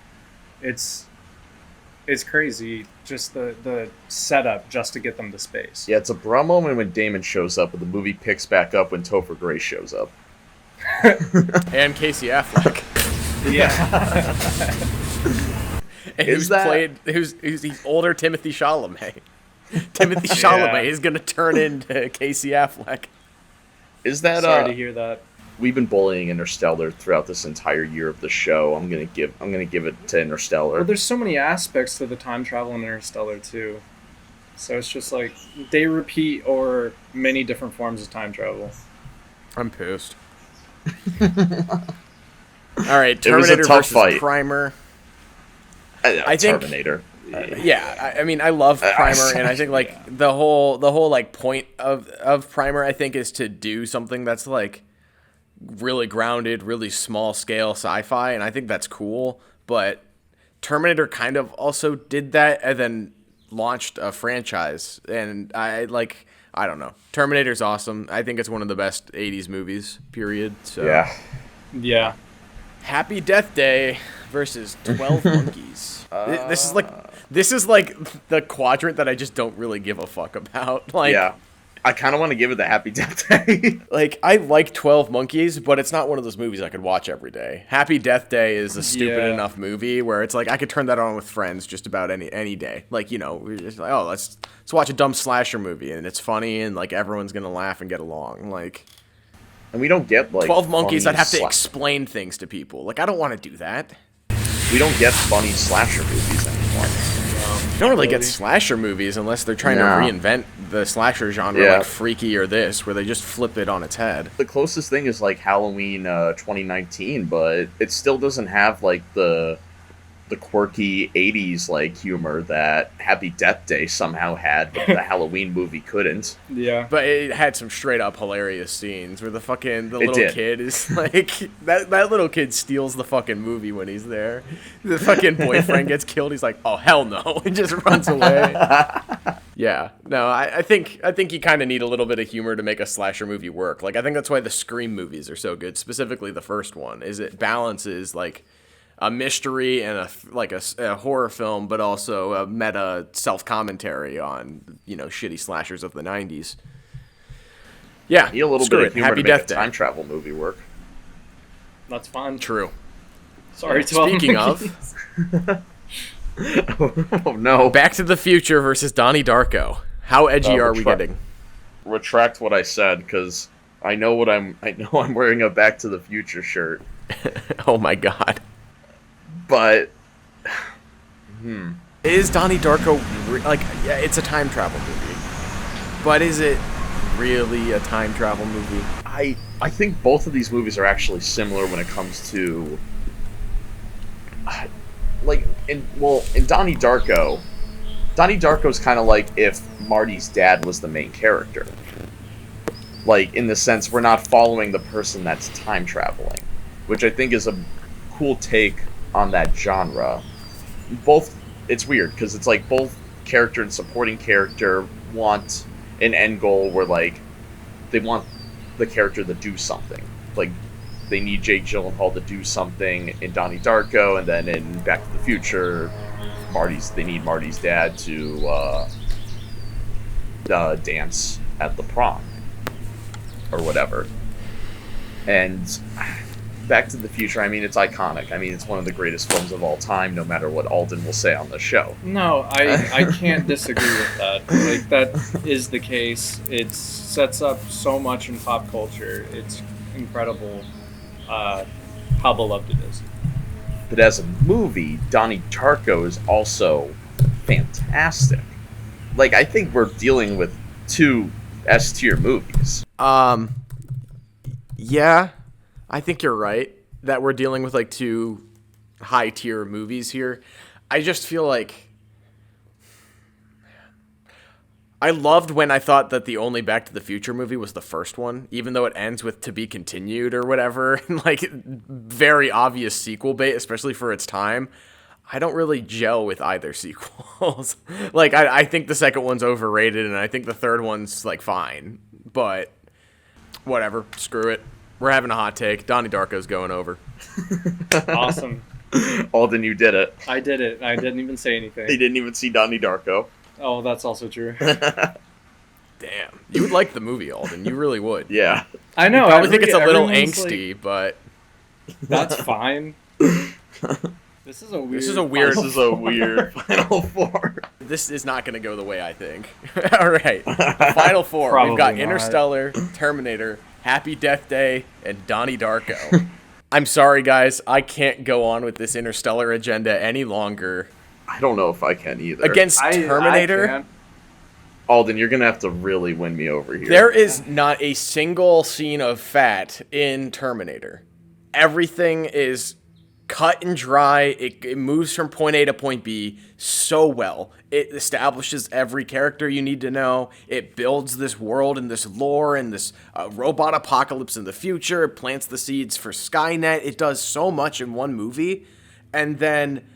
it's crazy. Just the setup just to get them to space. Yeah, it's a bra moment when Damon shows up, and the movie picks back up when Topher Grace shows up. And Casey Affleck. Yeah. And who's older Timothy Chalamet. Timothy Chalamet is going to turn into Casey Affleck. Is that Sorry to hear that. We've been bullying Interstellar throughout this entire year of the show. I'm gonna give it to Interstellar. Well, there's so many aspects to the time travel in Interstellar too. So it's just like they repeat or many different forms of time travel. I'm pissed. All right, Terminator versus fight. Primer. I think Terminator. I mean, I love Primer, and I think like the whole like point of Primer, I think, is to do something that's like really grounded, really small scale sci-fi, and I think that's cool. But Terminator kind of also did that and then launched a franchise, and I don't know. Terminator's awesome. I think it's one of the best 80s movies, period. So yeah. Happy Death Day versus 12 Monkeys. This is like the quadrant that I just don't really give a fuck about. Like, yeah. I kind of want to give it the Happy Death Day. Like, I like 12 Monkeys, but it's not one of those movies I could watch every day. Happy Death Day is a stupid enough movie where it's like I could turn that on with friends just about any day. Like, you know, we're just like, oh, let's watch a dumb slasher movie, and it's funny, and like everyone's gonna laugh and get along. Like, and we don't get like 12 Monkeys. I'd have to explain things to people. Like, I don't want to do that. We don't get funny slasher movies anymore. You don't really get slasher movies unless they're trying to reinvent the slasher genre, like Freaky or this, where they just flip it on its head. The closest thing is like Halloween 2019, but it still doesn't have like the quirky 80s like humor that Happy Death Day somehow had, but the Halloween movie couldn't. Yeah. But it had some straight up hilarious scenes where the little kid is like that little kid steals the fucking movie when he's there. The fucking boyfriend gets killed, he's like, "Oh hell no," and just runs away. Yeah. No, I think you kind of need a little bit of humor to make a slasher movie work. Like, I think that's why the Scream movies are so good, specifically the first one, is it balances like a mystery and a horror film, but also a meta self-commentary on, you know, shitty slashers of the 90s. Yeah, need a little bit of humor Happy to make Death a Day. Time travel movie work. That's fine. True. Sorry, Speaking of, oh no! Back to the Future versus Donnie Darko. How edgy are we getting? Retract what I said, because I know I'm wearing a Back to the Future shirt. Oh my god. But is Donnie Darko it's a time travel movie, but is it really a time travel movie? I think both of these movies are actually similar when it comes to in Donnie Darko's kind of like if Marty's dad was the main character, like in the sense we're not following the person that's time traveling, which I think is a cool take on that genre. It's weird because it's like both character and supporting character want an end goal where like they want the character to do something. Like they need Jake Gyllenhaal to do something in Donnie Darko, and then in Back to the Future, they need Marty's dad to dance at the prom or whatever. And Back to the Future, I mean, it's iconic. I mean, it's one of the greatest films of all time, no matter what Alden will say on the show. No, I can't disagree with that. Like, that is the case. It sets up so much in pop culture. It's incredible how beloved it is. But as a movie, Donnie Darko is also fantastic. Like, I think we're dealing with two S-tier movies. Yeah, I think you're right that we're dealing with like two high-tier movies here. I just feel like I loved when I thought that the only Back to the Future movie was the first one, even though it ends with "to be continued" or whatever, and like very obvious sequel bait, especially for its time. I don't really gel with either sequels. Like, I think the second one's overrated, and I think the third one's like fine, but whatever, screw it. We're having a hot take. Donnie Darko's going over. Awesome. Alden, you did it. I did it. I didn't even say anything. He didn't even see Donnie Darko. Oh, that's also true. Damn. You would like the movie, Alden. You really would. Yeah. I know. I probably think it's a little angsty, like, but that's fine. This is a weird Final Four. This is not going to go the way I think. All right. The Final Four. Probably We've got not. Interstellar, Terminator, Happy Death Day, and Donnie Darko. I'm sorry, guys. I can't go on with this Interstellar agenda any longer. I don't know if I can either. Against Terminator? I Alden, you're going to have to really win me over here. There is not a single scene of fat in Terminator. Everything is cut and dry. It moves from point A to point B so well. It establishes every character you need to know. It builds this world and this lore and this robot apocalypse in the future. It plants the seeds for Skynet. It does so much in one movie. And then,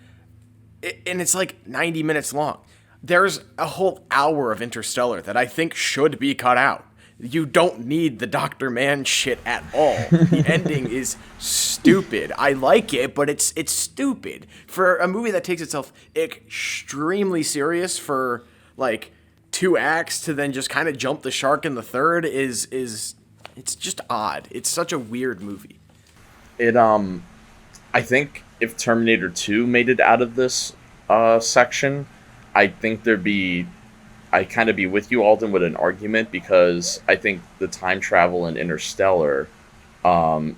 and it's like 90 minutes long. There's a whole hour of Interstellar that I think should be cut out. You don't need the Dr. Mann shit at all. The ending is stupid. I like it, but it's stupid. For a movie that takes itself extremely serious for like 2 acts to then just kind of jump the shark in the third is it's just odd. It's such a weird movie. I think if Terminator 2 made it out of this section, I think I'd kind of be with you, Alden, with an argument, because I think the time travel in Interstellar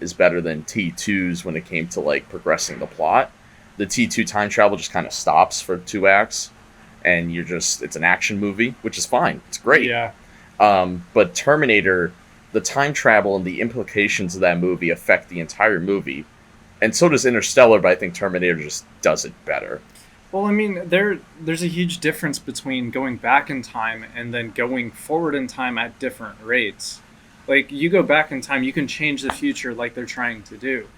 is better than T2's when it came to like progressing the plot. The T2 time travel just kind of stops for 2 acts, and it's an action movie, which is fine. It's great. Yeah. But Terminator, the time travel and the implications of that movie affect the entire movie. And so does Interstellar, but I think Terminator just does it better. Well, I mean, there's a huge difference between going back in time and then going forward in time at different rates. Like, you go back in time, you can change the future like they're trying to do.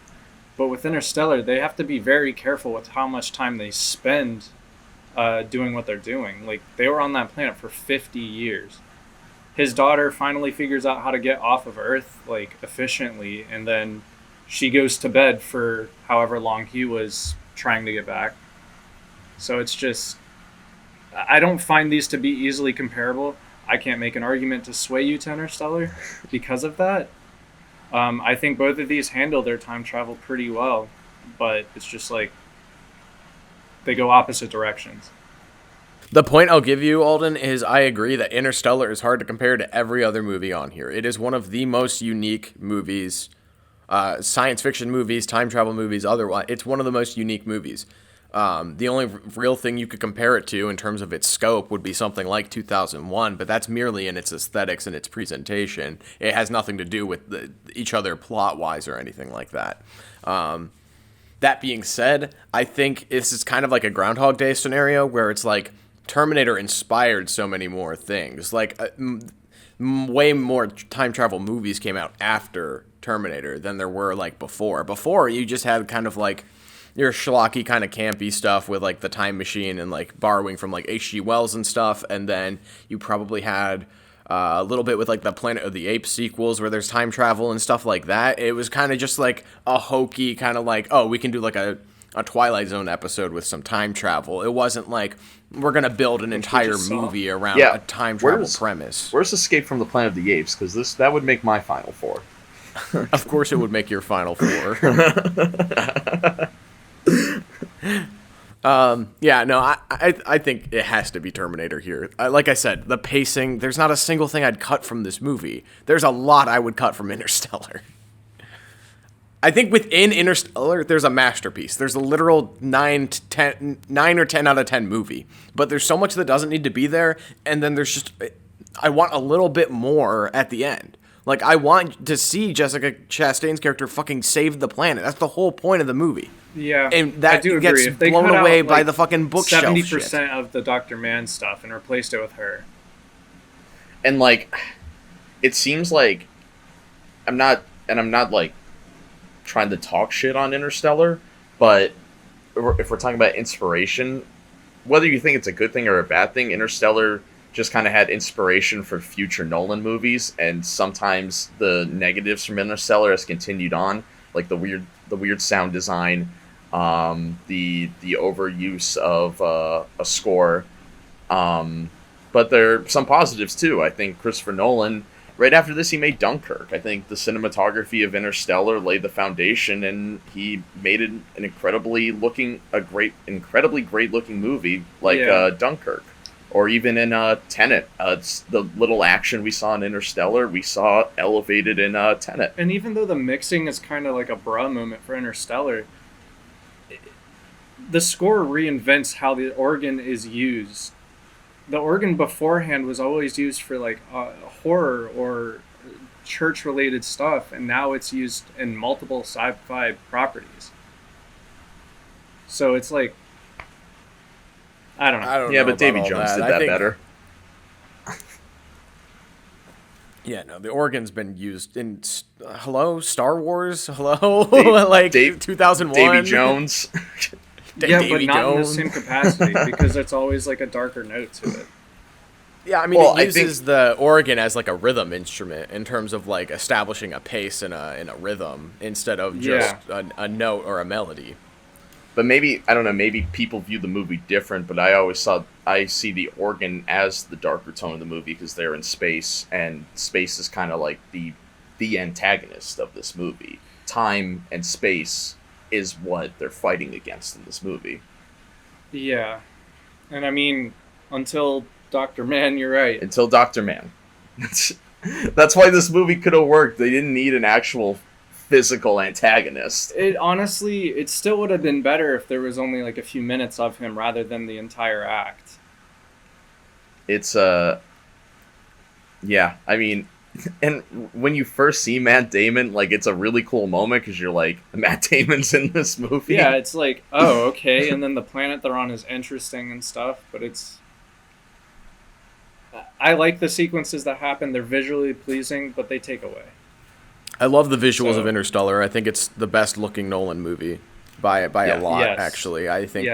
But with Interstellar, they have to be very careful with how much time they spend doing what they're doing. Like, they were on that planet for 50 years. His daughter finally figures out how to get off of Earth, like, efficiently, and then she goes to bed for however long he was trying to get back. So it's just, I don't find these to be easily comparable. I can't make an argument to sway you to Interstellar because of that. I think both of these handle their time travel pretty well, but it's just like they go opposite directions. The point I'll give you, Alden, is I agree that Interstellar is hard to compare to every other movie on here. It is one of the most unique movies, science fiction movies, time travel movies, otherwise. It's one of the most unique movies. The only real thing you could compare it to in terms of its scope would be something like 2001, but that's merely in its aesthetics and its presentation. It has nothing to do with each other plot-wise or anything like that. That being said, I think this is kind of like a Groundhog Day scenario where it's like Terminator inspired so many more things. Like, way more time travel movies came out after Terminator than there were like before. Before, you just had kind of like your schlocky kind of campy stuff with like the time machine and like borrowing from like H.G. Wells and stuff, and then you probably had a little bit with like the Planet of the Apes sequels where there's time travel and stuff like that. It was kind of just like a hokey kind of like, oh, we can do like a a Twilight Zone episode with some time travel. It wasn't like we're going to build an entire movie around a time travel premise. Where's Escape from the Planet of the Apes? Because that would make my final four. Of course it would make your final four. I think it has to be Terminator here. Like I said, the pacing, there's not a single thing I'd cut from this movie. There's a lot I would cut from Interstellar. I think within Interstellar, there's a masterpiece. There's a literal 9 or 10 out of 10 movie. But there's so much that doesn't need to be there, and then there's just... I want a little bit more at the end. Like, I want to see Jessica Chastain's character fucking save the planet. That's the whole point of the movie. Yeah, and that gets blown away by the fucking bookshelf 70% shit. of the Dr. Mann stuff and replaced it with her. And, like, it seems like... I'm not, like, trying to talk shit on Interstellar, but if we're talking about inspiration, whether you think it's a good thing or a bad thing, Interstellar just kind of had inspiration for future Nolan movies, and sometimes the negatives from Interstellar has continued on, like the weird sound design, the overuse of a score, but there are some positives too. I think Christopher Nolan, right after this, he made Dunkirk. I think the cinematography of Interstellar laid the foundation, and he made it an incredibly great looking movie like Dunkirk. Or even in Tenet, it's the little action we saw in Interstellar, we saw elevated in Tenet. And even though the mixing is kind of like a bruh moment for Interstellar, the score reinvents how the organ is used. The organ beforehand was always used for like horror or church-related stuff, and now it's used in multiple sci-fi properties. So it's like, I don't know. Yeah, but Davy Jones did that better. Yeah, no, the organ's been used in Star Wars, like 2001. Davy Jones. Yeah, but not in the same capacity, because it's always like a darker note to it. Yeah, I mean, it uses the organ as like a rhythm instrument in terms of like establishing a pace and a rhythm instead of just a note or a melody. But maybe, I don't know, maybe people view the movie different, but I see the organ as the darker tone of the movie because they're in space, and space is kind of like the antagonist of this movie. Time and space is what they're fighting against in this movie. Yeah. And I mean, until Dr. Mann, you're right. Until Dr. Mann. That's why this movie could have worked. They didn't need an actual physical antagonist. It still would have been better if there was only like a few minutes of him rather than the entire act. It's yeah, I mean, and when you first see Matt Damon, like, it's a really cool moment because you're like, Matt Damon's in this movie. Yeah, it's like, oh, okay, and then the planet they're on is interesting and stuff, but I like the sequences that happen. They're visually pleasing, but they take away. I love the visuals of Interstellar. I think it's the best looking Nolan movie by a lot, actually. I think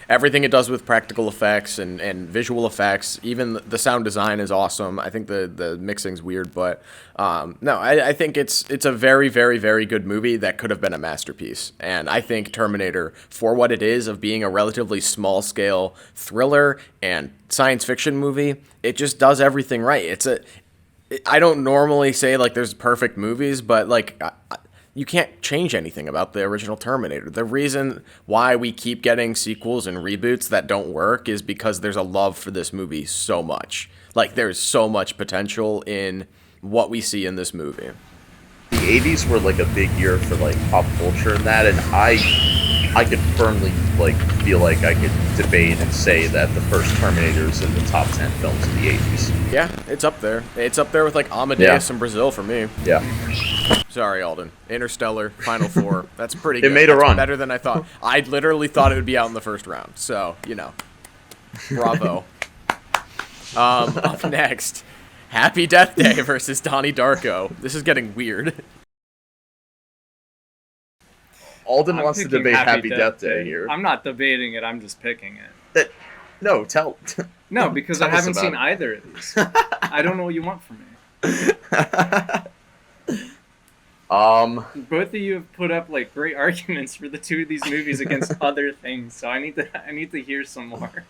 everything it does with practical effects and visual effects, even the sound design is awesome. I think the mixing's weird, but no, I think it's a very, very, very good movie that could have been a masterpiece. And I think Terminator, for what it is of being a relatively small-scale thriller and science fiction movie, it just does everything right. I don't normally say, like, there's perfect movies, but, like, you can't change anything about the original Terminator. The reason why we keep getting sequels and reboots that don't work is because there's a love for this movie so much. Like, there's so much potential in what we see in this movie. The 80s were, like, a big year for, like, pop culture and that, and I could firmly, like, feel like I could debate and say that the first Terminator is in the top 10 films of the 80s. Yeah, it's up there. It's up there with, like, Amadeus and Brazil for me. Yeah. Sorry, Alden. Interstellar, Final Four. That's pretty good. It made a run. Better than I thought. I literally thought it would be out in the first round. So, you know. Bravo. Up next, Happy Death Day versus Donnie Darko. This is getting weird. Alden wants to debate Happy Death Day here. I'm not debating it. I'm just picking it. No, tell. No, because I haven't seen either of these. I don't know what you want from me. Both of you have put up like great arguments for the two of these movies against other things, so I need to hear some more.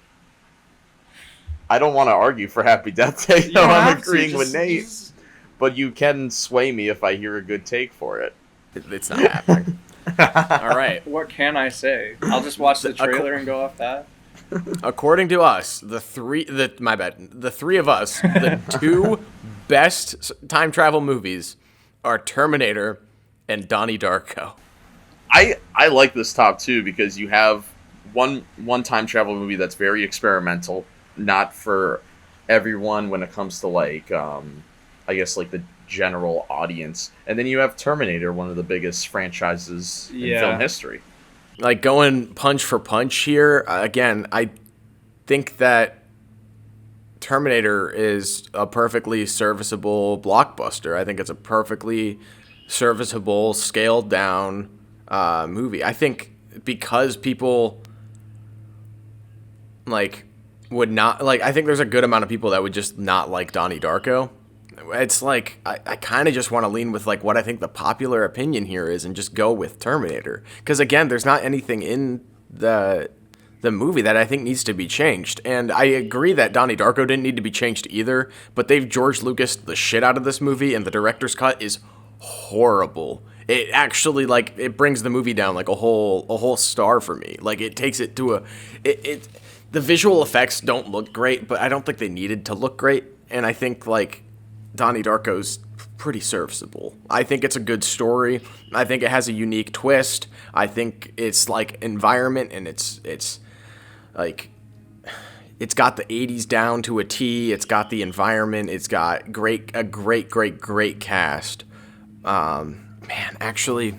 I don't want to argue for Happy Death Day, though. I'm agreeing with Nate. But you can sway me if I hear a good take for it. It's not happening. All right. What can I say? I'll just watch the trailer and go off that. According to us, the three of us, the two best time travel movies are Terminator and Donnie Darko. I like this top two because you have one time travel movie that's very experimental, not for everyone when it comes to like I guess like the general audience, and then you have Terminator, one of the biggest franchises in film history. Like going punch for punch here, again, I think that Terminator is a perfectly serviceable blockbuster. I think it's a perfectly serviceable, scaled down movie. I think because people like would not like, I think there's a good amount of people that would just not like Donnie Darko. It's like I kind of just want to lean with like what I think the popular opinion here is and just go with Terminator, because again, there's not anything in the movie that I think needs to be changed. And I agree that Donnie Darko didn't need to be changed either, but they've George Lucas the shit out of this movie, and the director's cut is horrible. It actually like it brings the movie down like a whole star for me. Like it takes it to the visual effects don't look great, but I don't think they needed to look great. And I think like Donnie Darko's pretty serviceable. I think it's a good story. I think it has a unique twist. I think it's like environment, and it's like it's got the 80s down to a T. It's got the environment. It's got a great cast. Man, actually,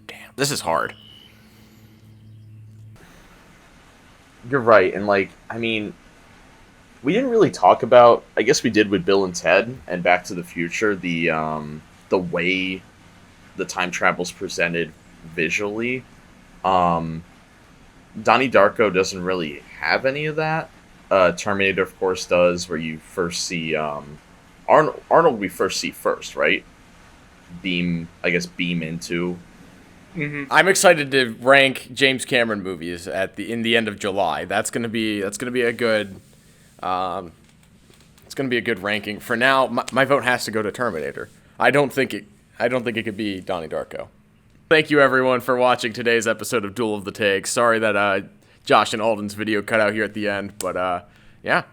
damn, this is hard. You're right, and like I mean, we didn't really talk about, I guess we did with Bill and Ted and Back to the Future, the way the time travel's presented visually. Donnie Darko doesn't really have any of that. Terminator, of course, does, where you first see Arnold we first see first, right? Beam into. Mm-hmm. I'm excited to rank James Cameron movies in the end of July. That's gonna be a good. It's going to be a good ranking. For now, my vote has to go to Terminator. I don't think it could be Donnie Darko. Thank you, everyone, for watching today's episode of Duel of the Takes. Sorry that Josh and Alden's video cut out here at the end, but yeah.